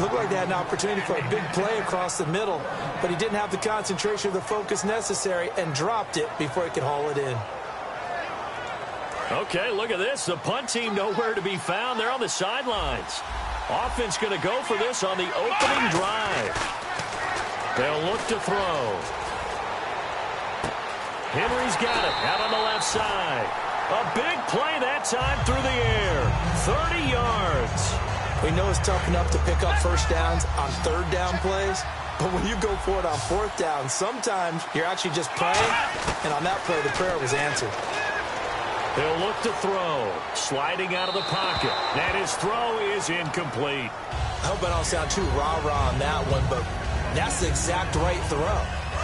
Looked like they had an opportunity for a big play across the middle, but he didn't have the concentration or the focus necessary and dropped it before he could haul it in. Okay, look at this. The punt team nowhere to be found. They're on the sidelines. Offense going to go for this on the opening drive. They'll look to throw. Henry's got it out on the left side. A big play that time through the air. 30 yards. We know it's tough enough to pick up 1st downs on 3rd down plays, but when you go for it on 4th down, sometimes you're actually just praying, and on that play, the prayer was answered. He'll look to throw. Sliding out of the pocket. And his throw is incomplete. I hope I don't sound too rah-rah on that one, but that's the exact right throw.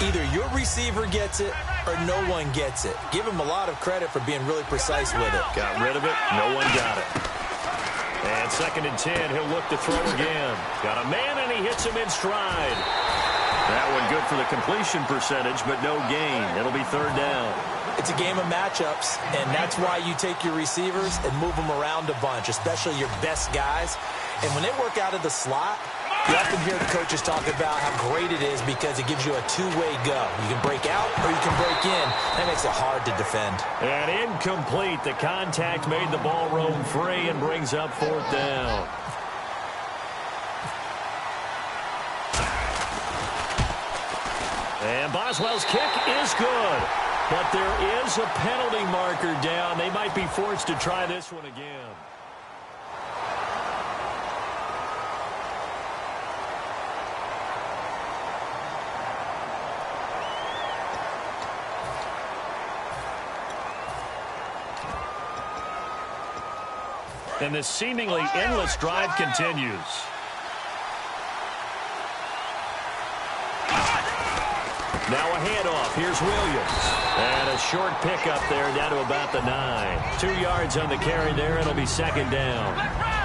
Either your receiver gets it or no one gets it. Give him a lot of credit for being really precise with it. Got rid of it. No one got it. And 2nd and 10. He'll look to throw again. Got a man, and he hits him in stride. That one good for the completion percentage, but no gain. It'll be 3rd down. It's a game of matchups, and that's why you take your receivers and move them around a bunch, especially your best guys. And when they work out of the slot, you often hear the coaches talk about how great it is because it gives you a two-way go. You can break out or you can break in. That makes it hard to defend. And incomplete. The contact made the ball roam free and brings up 4th down. And Boswell's kick is good. But there is a penalty marker down. They might be forced to try this one again. And this seemingly endless drive continues. Now a handoff. Here's Williams. And a short pickup there down to about the 9. 2 yards on the carry there. It'll be 2nd down.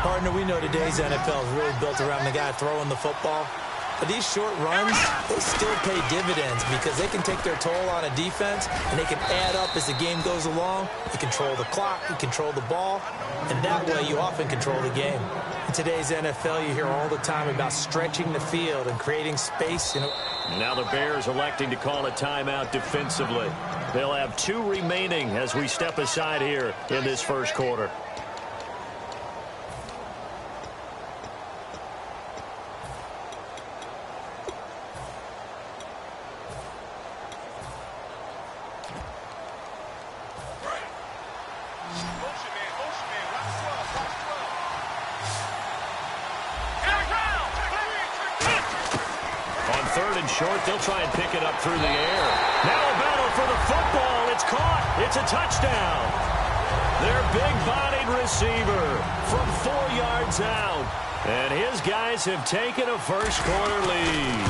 Partner, we know today's NFL is really built around the guy throwing the football. But these short runs, they still pay dividends because they can take their toll on a defense and they can add up as the game goes along. You control the clock, you control the ball, and that way you often control the game. In today's NFL, you hear all the time about stretching the field and creating space. Now the Bears electing to call a timeout defensively. They'll have 2 remaining as we step aside here in this first quarter. Short, they'll try and pick it up through the air. Now a battle for the football. It's caught. It's a touchdown. Their big-bodied receiver from 4 yards out. And his guys have taken a first-quarter lead.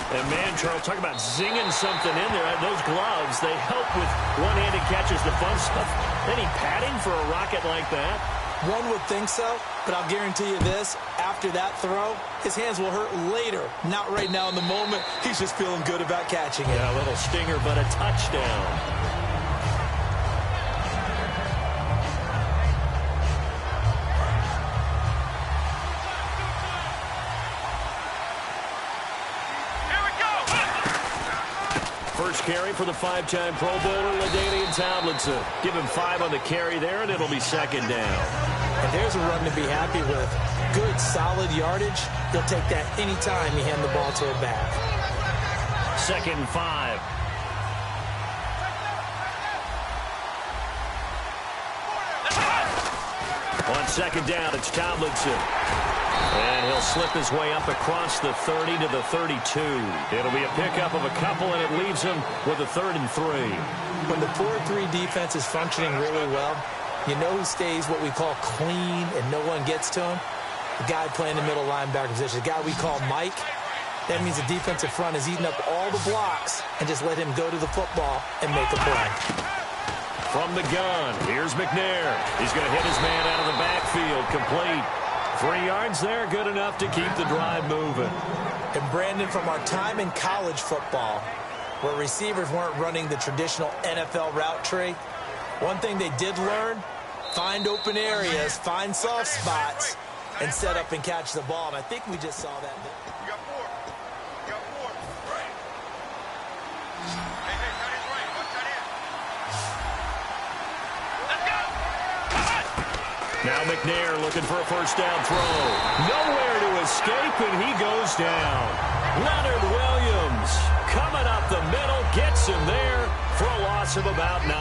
And man, Charles, talk about zinging something in there. Those gloves, they help with one-handed catches, the fun stuff. Any padding for a rocket like that? One would think so, but I'll guarantee you this. After that throw, his hands will hurt later. Not right now in the moment. He's just feeling good about catching it. Yeah, a little stinger, but a touchdown. First carry for the five-time Pro Bowler, LaDainian Tomlinson. Give him 5 on the carry there, and it'll be second down. And there's a run to be happy with. Good, solid yardage. He'll take that anytime you hand the ball to a back. 2nd and 5. On 2nd down, it's Tomlinson. And he'll slip his way up across the 30 to the 32. It'll be a pickup of a couple, and it leaves him with a 3rd and 3. When the 4-3 defense is functioning really well, you know who stays what we call clean and no one gets to him? The guy playing the middle linebacker position, the guy we call Mike. That means the defensive front is eating up all the blocks and just let him go to the football and make a play. From the gun, here's McNair. He's going to hit his man out of the backfield, complete. 3 yards there, good enough to keep the drive moving. And Brandon, from our time in college football, where receivers weren't running the traditional NFL route tree, one thing they did learn, find open areas, find soft spots, and set up and catch the ball. And I think we just saw that. You got 4. You got 4. Right. Hey, tight end's right. Watch tight end. Let's go. Now McNair looking for a first down throw. Nowhere to escape, and he goes down. Leonard Williams coming up the middle, gets him there for a loss of about 9.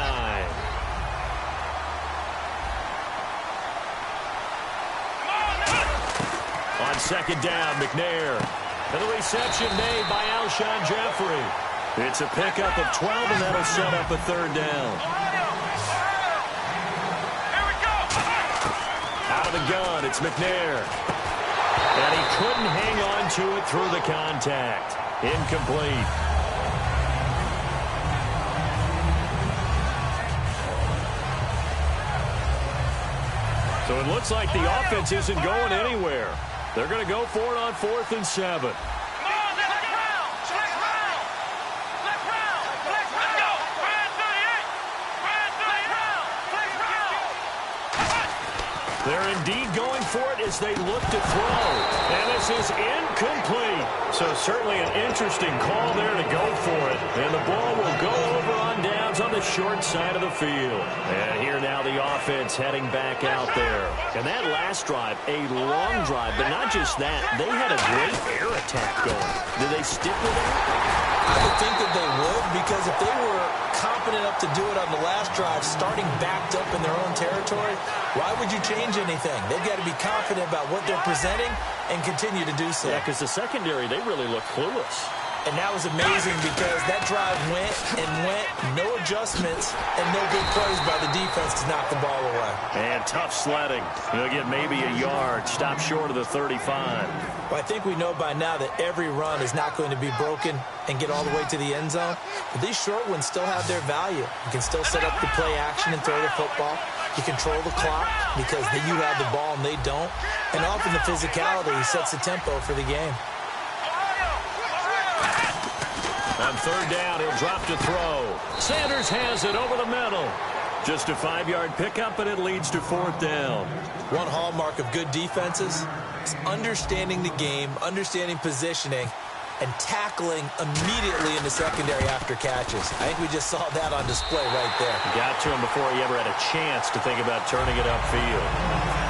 On 2nd down, McNair. And the reception made by Alshon Jeffrey. It's a pickup of 12, and that'll set up a 3rd down. Out of the gun, it's McNair. And he couldn't hang on to it through the contact. Incomplete. So it looks like the offense isn't going anywhere. They're going to go for it on 4th and 7. They're indeed going for it as they look to throw. And this is incomplete. So certainly an interesting call there to go for it. And the ball will go over on downs on the short side of the field. And here now the offense heading back out there. And that last drive, a long drive, but not just that. They had a great air attack going. Did they stick with it? I would think that they would, because if they were confident enough to do it on the last drive, starting backed up in their own territory, why would you change anything? They've got to be confident about what they're presenting and continue to do so. Yeah, because the secondary, they really look clueless. And that was amazing because that drive went and went, no adjustments, and no big plays by the defense to knock the ball away. And tough sledding. They'll get maybe a yard, stop short of the 35. Well, I think we know by now that every run is not going to be broken and get all the way to the end zone. But these short ones still have their value. You can still set up the play action and throw the football. You control the clock because you have the ball and they don't. And often the physicality sets the tempo for the game. On 3rd down, he'll drop to throw. Sanders has it over the middle. Just a 5-yard pickup, and it leads to 4th down. One hallmark of good defenses is understanding the game, understanding positioning, and tackling immediately in the secondary after catches. I think we just saw that on display right there. Got to him before he ever had a chance to think about turning it upfield.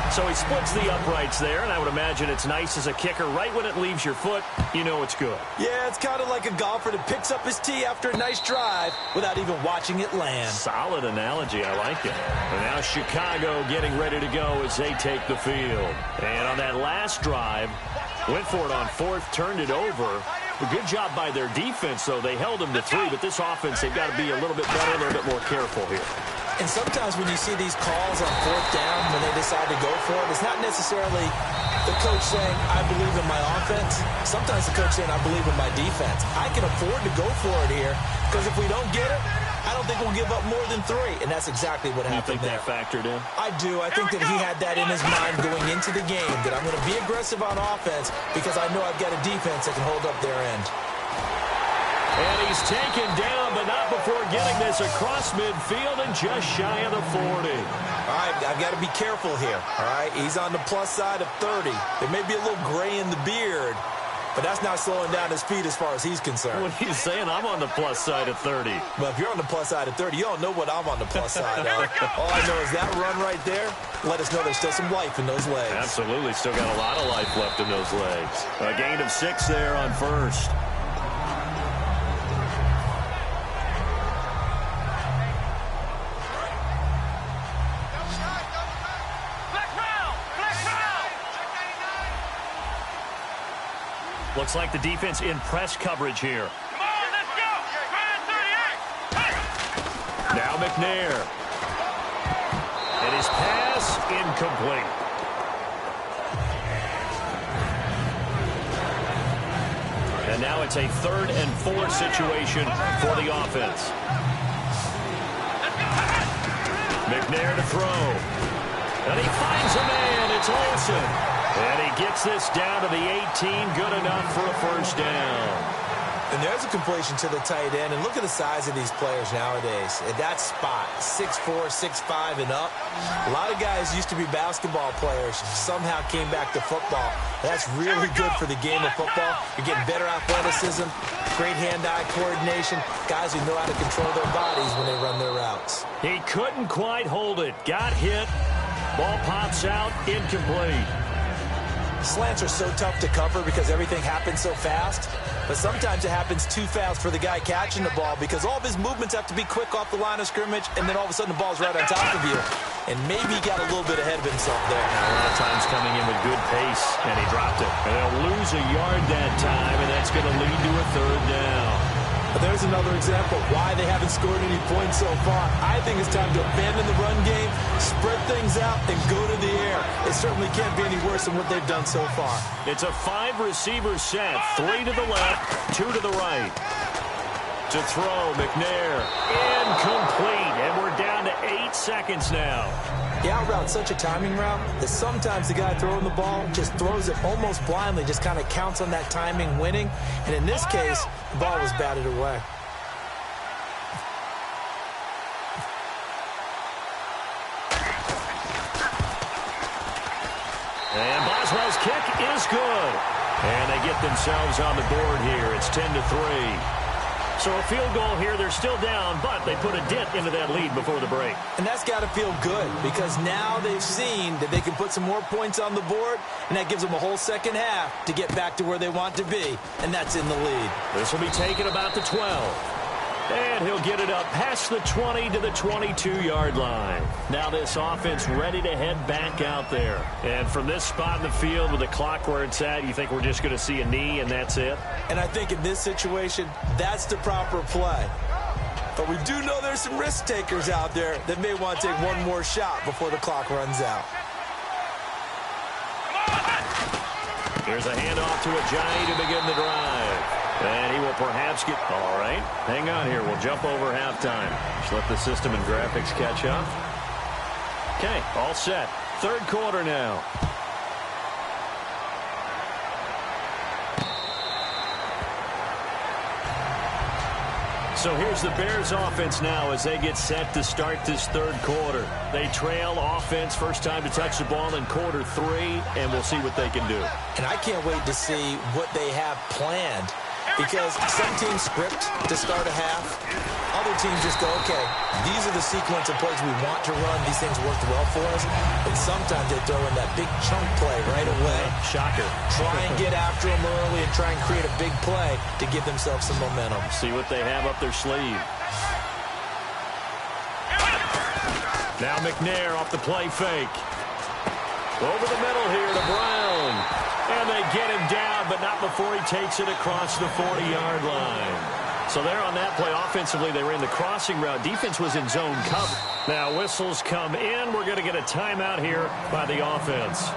So he splits the uprights there, and I would imagine it's nice as a kicker. Right when it leaves your foot, you know it's good. Yeah, it's kind of like a golfer that picks up his tee after a nice drive without even watching it land. Solid analogy. I like it. And now Chicago getting ready to go as they take the field. And on that last drive, went for it on 4th, turned it over. A good job by their defense, though. They held them to 3, but this offense, they've got to be a little bit better, a little bit more careful here. And sometimes when you see these calls on 4th down, when they decide to go for it. It's not necessarily the coach saying, I believe in my offense. Sometimes the coach saying, I believe in my defense. I can afford to go for it here because if we don't get it, I don't think we'll give up more than 3, and that's exactly what happened there. You think that factored in? I do. I think that he had that in his mind going into the game, that I'm going to be aggressive on offense because I know I've got a defense that can hold up their end. And he's taken down, but not before getting this across midfield and just shy of the 40. All right, I've got to be careful here, all right? He's on the plus side of 30. There may be a little gray in the beard, but that's not slowing down his speed as far as he's concerned. What are you saying? I'm on the plus side of 30. Well, if you're on the plus side of 30, you don't know what I'm on the plus side of. All I know is that run right there let us know there's still some life in those legs. Absolutely. Still got a lot of life left in those legs. A gain of 6 there on first. Looks like the defense in press coverage here. Come on, let's go. Now McNair. And his pass incomplete. And now it's a 3rd and 4 situation for the offense. McNair to throw. And he finds a man. It's Olsen. And he gets this down to the 18, good enough for a first down. And there's a completion to the tight end. And look at the size of these players nowadays. At that spot, 6'4", 6'5", and up. A lot of guys used to be basketball players, somehow came back to football. That's really good for the game of football. You're getting better athleticism, great hand-eye coordination, guys who know how to control their bodies when they run their routes. He couldn't quite hold it. Got hit. Ball pops out, incomplete. Slants are so tough to cover because everything happens so fast. But sometimes it happens too fast for the guy catching the ball because all of his movements have to be quick off the line of scrimmage, and then all of a sudden the ball's right on top of you. And maybe he got a little bit ahead of himself there. A lot of times coming in with good pace, and he dropped it. And they'll lose a yard that time, and that's going to lead to a 3rd down. But there's another example why they haven't scored any points so far. I think it's time to abandon the run game, spread things out, and go to the air. It certainly can't be any worse than what they've done so far. It's a 5-receiver set, 3 to the left, 2 to the right. To throw, McNair, incomplete, and we're down to 8 seconds now. The out route's such a timing route that sometimes the guy throwing the ball just throws it almost blindly, just kind of counts on that timing winning. And in this case, the ball was batted away. And Boswell's kick is good. And they get themselves on the board here. It's 10-3. So a field goal here, they're still down, but they put a dent into that lead before the break. And that's got to feel good because now they've seen that they can put some more points on the board, and that gives them a whole second half to get back to where they want to be, and that's in the lead. This will be taken about the 12. And he'll get it up past the 20 to the 22-yard line. Now this offense ready to head back out there. And from this spot in the field with the clock where it's at, you think we're just going to see a knee and that's it? And I think in this situation, that's the proper play. But we do know there's some risk takers out there that may want to take one more shot before the clock runs out. Here's a handoff to Ajayi to begin the drive. And he will perhaps get... All right, hang on here. We'll jump over halftime. Just let the system and graphics catch up. Okay, all set. 3rd quarter now. So here's the Bears offense now as they get set to start this 3rd quarter. They trail offense, first time to touch the ball in quarter 3, and we'll see what they can do. And I can't wait to see what they have planned. Because some teams script to start a half. Other teams just go, okay, these are the sequence of plays we want to run. These things worked well for us. And sometimes they throw in that big chunk play right away. Shocker. Try and get after them early and try and create a big play to give themselves some momentum. See what they have up their sleeve. Now McNair off the play fake. Over the middle here to Brown. And they get him down, but not before he takes it across the 40-yard line. So there on that play, offensively, they ran the crossing route. Defense was in zone cover. Now whistles come in. We're going to get a timeout here by the offense.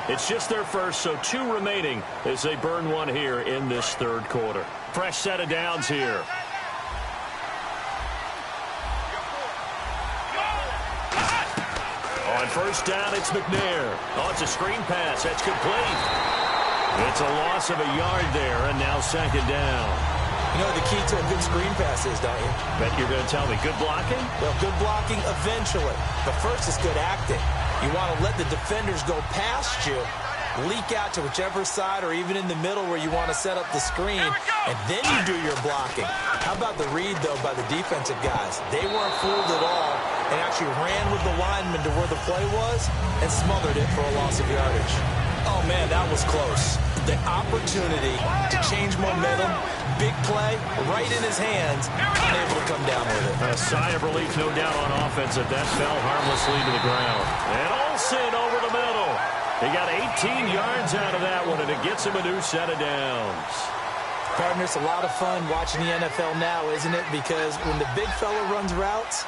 It's just their first, so 2 remaining as they burn one here in this third quarter. Fresh set of downs here. On first down, it's McNair. Oh, it's a screen pass. That's complete. It's a loss of a yard there, and now second down. You know what the key to a good screen pass is, don't you? Bet you're going to tell me. Good blocking? Well, good blocking eventually. But first is good acting. You want to let the defenders go past you, leak out to whichever side or even in the middle where you want to set up the screen, and then you do your blocking. How about the read, though, by the defensive guys? They weren't fooled at all and actually ran with the lineman to where the play was and smothered it for a loss of yardage. Oh, man, that was close. The opportunity to change momentum, big play, right in his hands, unable to come down with it. A sigh of relief, no doubt, on offense that fell harmlessly to the ground. And Olsen over the middle. He got 18 yards out of that one, and it gets him a new set of downs. Partner, it's a lot of fun watching the NFL now, isn't it? Because when the big fella runs routes,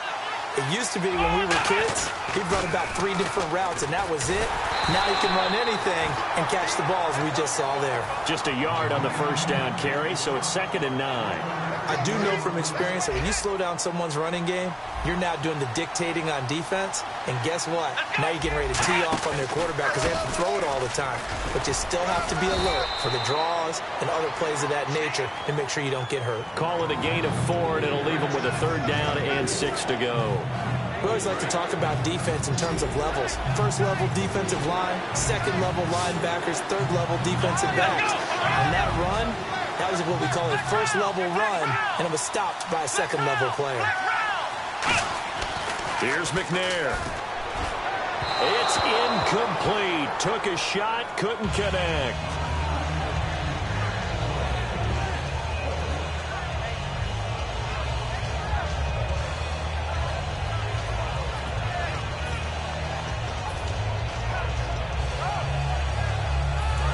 it used to be when we were kids, he'd run about 3 different routes, and that was it. Now he can run anything and catch the balls we just saw there. Just a yard on the first down carry, so it's 2nd and 9. I do know from experience that when you slow down someone's running game, you're now doing the dictating on defense, and guess what? Now you're getting ready to tee off on their quarterback because they have to throw it all the time. But you still have to be alert for the draws and other plays of that nature and make sure you don't get hurt. Call it a gain of 4, and it'll leave them with a 3rd down and 6 to go. We always like to talk about defense in terms of levels. First level defensive line, second level linebackers, third level defensive backs. On that run, that was what we call a first level run, and it was stopped by a second level player. Here's McNair. It's incomplete. Took a shot, couldn't connect.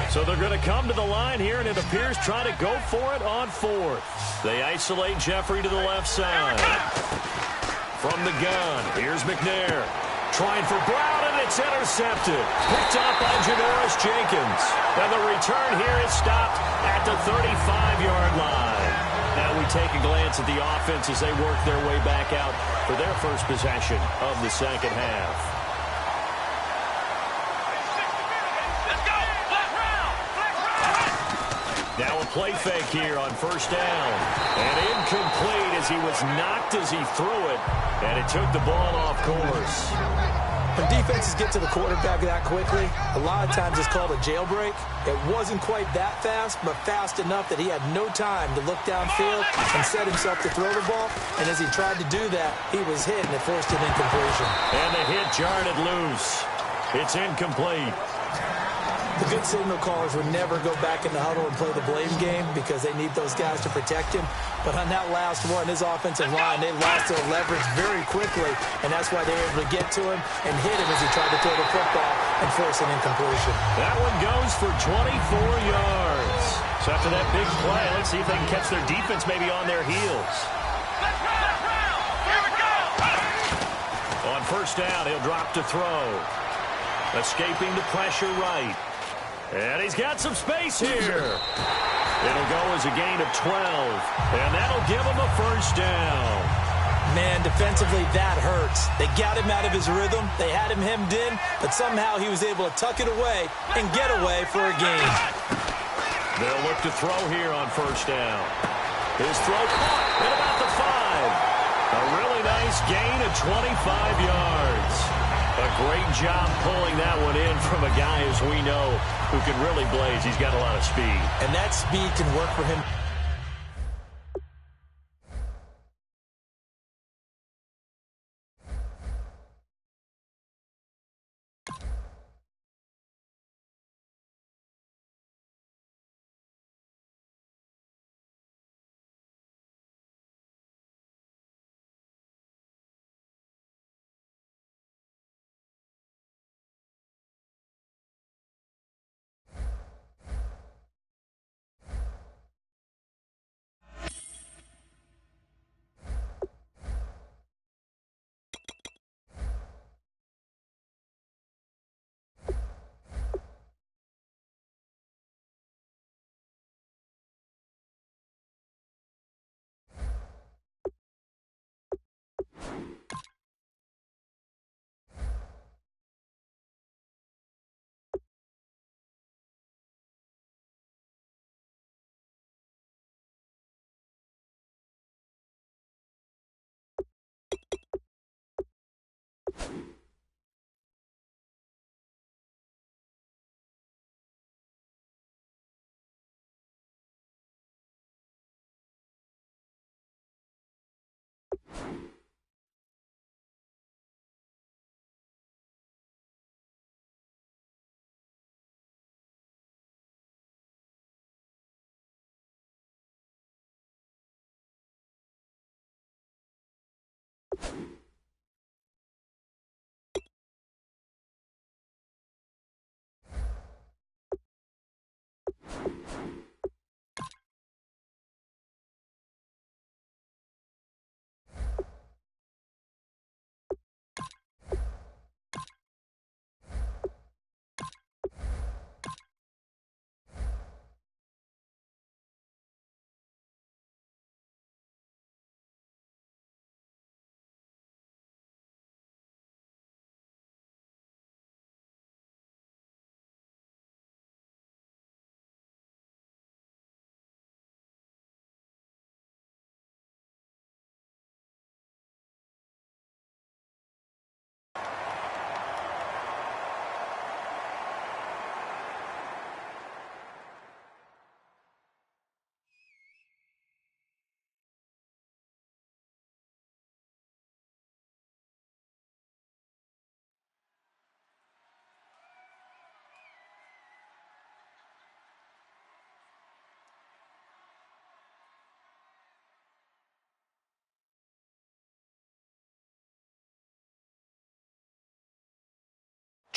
So they're going to come to the line here, and it appears trying to go for it on 4th. They isolate Jeffrey to the left side. From the gun, here's McNair. Trying for Brown, and it's intercepted. Picked up by Janoris Jenkins. And the return here is stopped at the 35-yard line. Now we take a glance at the offense as they work their way back out for their first possession of the second half. Now a play fake here on first down. And incomplete as he was knocked as he threw it. And it took the ball off course. When defenses get to the quarterback that quickly, a lot of times it's called a jailbreak. It wasn't quite that fast, but fast enough that he had no time to look downfield and set himself to throw the ball. And as he tried to do that, he was hit, and it forced an incompletion. And the hit jarred it loose. It's incomplete. The good signal callers would never go back in the huddle and play the blame game because they need those guys to protect him. But on that last one, his offensive line, they lost their leverage very quickly, and that's why they were able to get to him and hit him as he tried to throw the football and force an incompletion. That one goes for 24 yards. So after that big play, let's see if they can catch their defense maybe on their heels. On first down, he'll drop to throw. Escaping the pressure right. And he's got some space here. It'll go as a gain of 12. And that'll give him a first down. Man, defensively, that hurts. They got him out of his rhythm. They had him hemmed in, but somehow he was able to tuck it away and get away for a gain. They'll look to throw here on first down. His throw caught at about the 5. A really nice gain of 25 yards. A great job pulling that one in from a guy, as we know, who can really blaze. He's got a lot of speed. And that speed can work for him.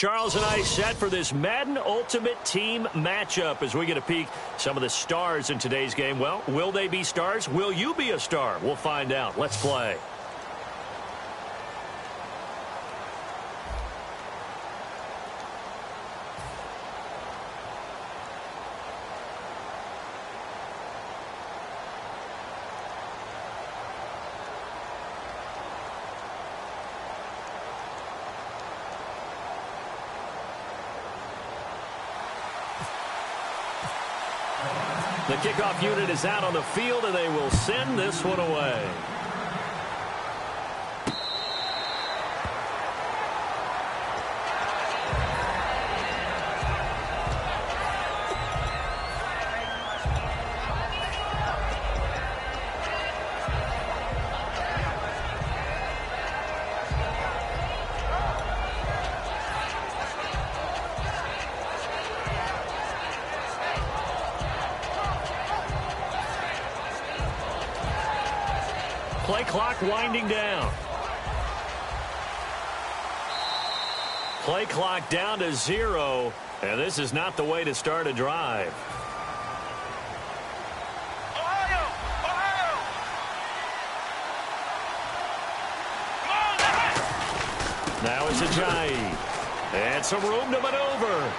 Charles and I set for this Madden Ultimate Team matchup as we get a peek some of the stars in today's game. Well, will they be stars? Will you be a star? We'll find out. Let's play. The kickoff unit is out on the field, and they will send this one away. Play clock winding down. Play clock down to 0, and this is not the way to start a drive. Ohio! Ohio! Come on, Now it's Ajayi. And some room to maneuver.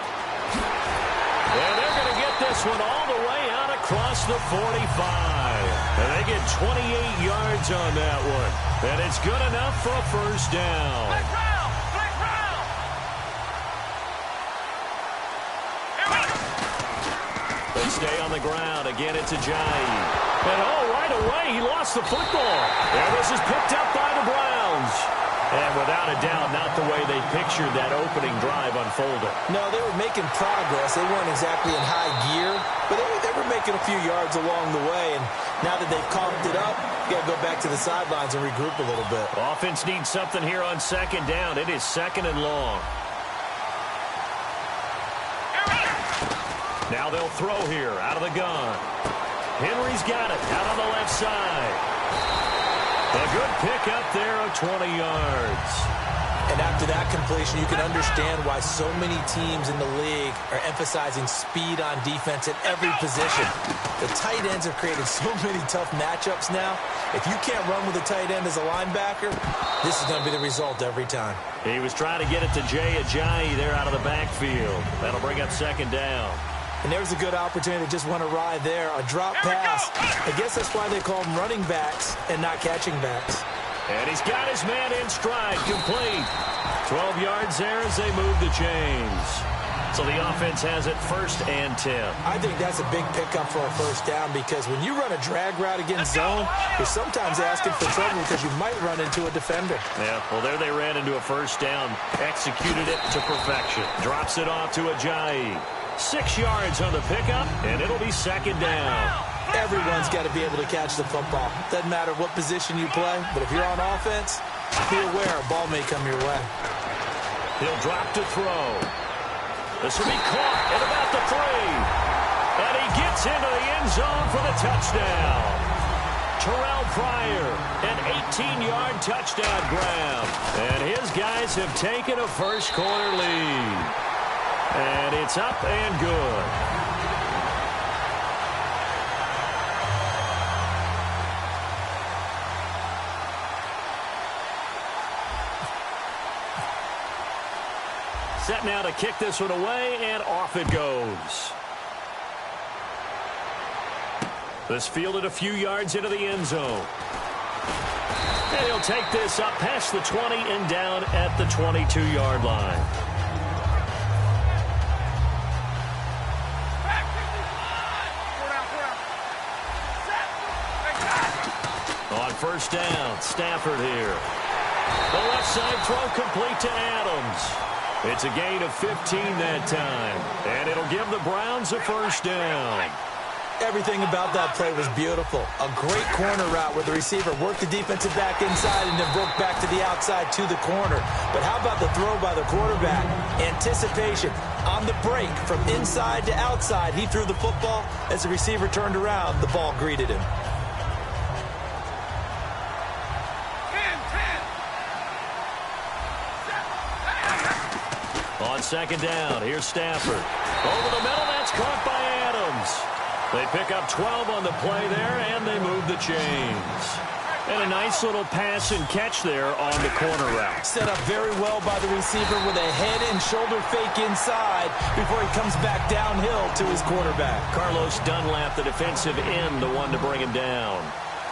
And they're going to get this one all the way out across the 45. And they get 28 yards on that one. And it's good enough for a first down. Black Brown! Black Brown! They stay on the ground. Again, it's Ajayi. And right away, he lost the football. And this is picked up by the Browns. And without a doubt, not the way they pictured that opening drive unfolded. No, they were making progress. They weren't exactly in high gear, but they were making a few yards along the way. And now that they've coughed it up, you got to go back to the sidelines and regroup a little bit. Offense needs something here on second down. It is second and long. Now they'll throw here out of the gun. Henry's got it out on the left side. A good pickup there of 20 yards. And after that completion, you can understand why so many teams in the league are emphasizing speed on defense at every position. The tight ends have created so many tough matchups now. If you can't run with a tight end as a linebacker, this is going to be the result every time. He was trying to get it to Jay Ajayi there out of the backfield. That'll bring up second down. And there's a good opportunity to just want to ride there. A drop pass. I guess that's why they call them running backs and not catching backs. And he's got his man in stride, complete. 12 yards there as they move the chains. So the offense has it 1st and 10. I think that's a big pickup for a 1st down because when you run a drag route against zone, you're sometimes asking for trouble because you might run into a defender. Yeah, well, there they ran into a 1st down. Executed it to perfection. Drops it off to Ajayi. 6 yards on the pickup, and it'll be 2nd down. Everyone's got to be able to catch the football. Doesn't matter what position you play, but if you're on offense, be aware a ball may come your way. He'll drop to throw. This will be caught at about the 3. And he gets into the end zone for the touchdown. Terrell Pryor, an 18-yard touchdown grab. And his guys have taken a first-quarter lead. And it's up and good. Set now to kick this one away, and off it goes. This fielded a few yards into the end zone. And he'll take this up past the 20 and down at the 22-yard line. On 1st down, Stafford here. The left side throw complete to Adams. It's a gain of 15 that time, and it'll give the Browns a 1st down. Everything about that play was beautiful. A great corner route where the receiver worked the defensive back inside and then broke back to the outside to the corner. But how about the throw by the quarterback? Anticipation on the break from inside to outside. He threw the football. As the receiver turned around, the ball greeted him. On 2nd down, here's Stafford. Over the middle, that's caught by Adams. They pick up 12 on the play there, and they move the chains. And a nice little pass and catch there on the corner route. Set up very well by the receiver with a head and shoulder fake inside before he comes back downhill to his quarterback. Carlos Dunlap, the defensive end, the one to bring him down.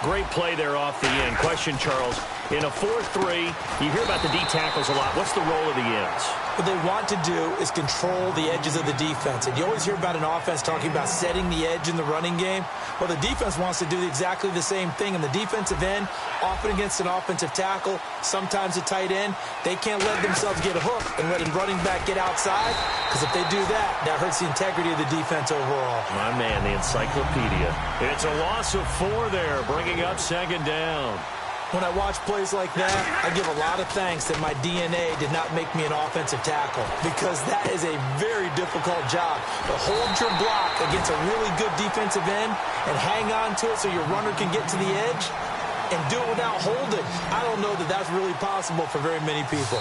Great play there off the end. Question, Charles, in a 4-3, you hear about the D tackles a lot. What's the role of the ends? What they want to do is control the edges of the defense. And you always hear about an offense talking about setting the edge in the running game. Well, the defense wants to do exactly the same thing. And the defensive end, often against an offensive tackle, sometimes a tight end, they can't let themselves get a hook and let a running back get outside. Because if they do that, that hurts the integrity of the defense overall. My man, the encyclopedia. It's a loss of 4 there, bringing up 2nd down. When I watch plays like that, I give a lot of thanks that my DNA did not make me an offensive tackle, because that is a very difficult job to hold your block against a really good defensive end and hang on to it so your runner can get to the edge and do it without holding. I don't know that that's really possible for very many people.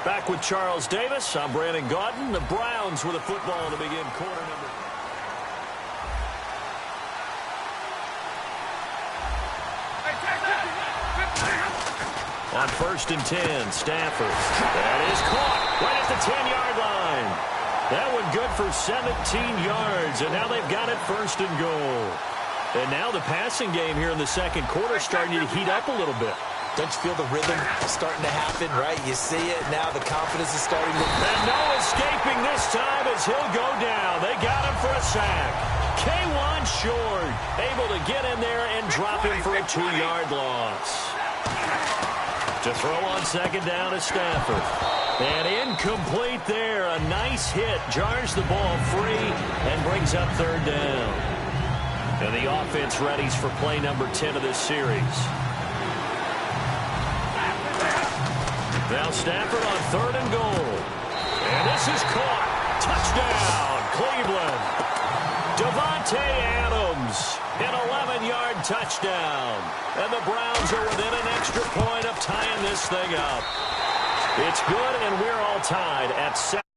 Back with Charles Davis, I'm Brandon Gaudin. The Browns with the football to begin quarter number. On 1st and 10, Stafford. That is caught right at the 10-yard line. That one good for 17 yards, and now they've got it 1st and goal. And now the passing game here in the 2nd quarter starting to heat up a little bit. Don't you feel the rhythm starting to happen, right? You see it now, the confidence is starting to... And no escaping this time as he'll go down. They got him for a sack. K1 Short able to get in there and drop him for a 2-yard loss. To throw on 2nd down is Stafford. And incomplete there. A nice hit. Jars the ball free and brings up 3rd down. And the offense readies for play number 10 of this series. Now Stafford on 3rd and goal. And this is caught. Touchdown, Cleveland. Devontae Adams, an 11-yard touchdown. And the Browns are within an extra point of tying this thing up. It's good, and we're all tied at 7.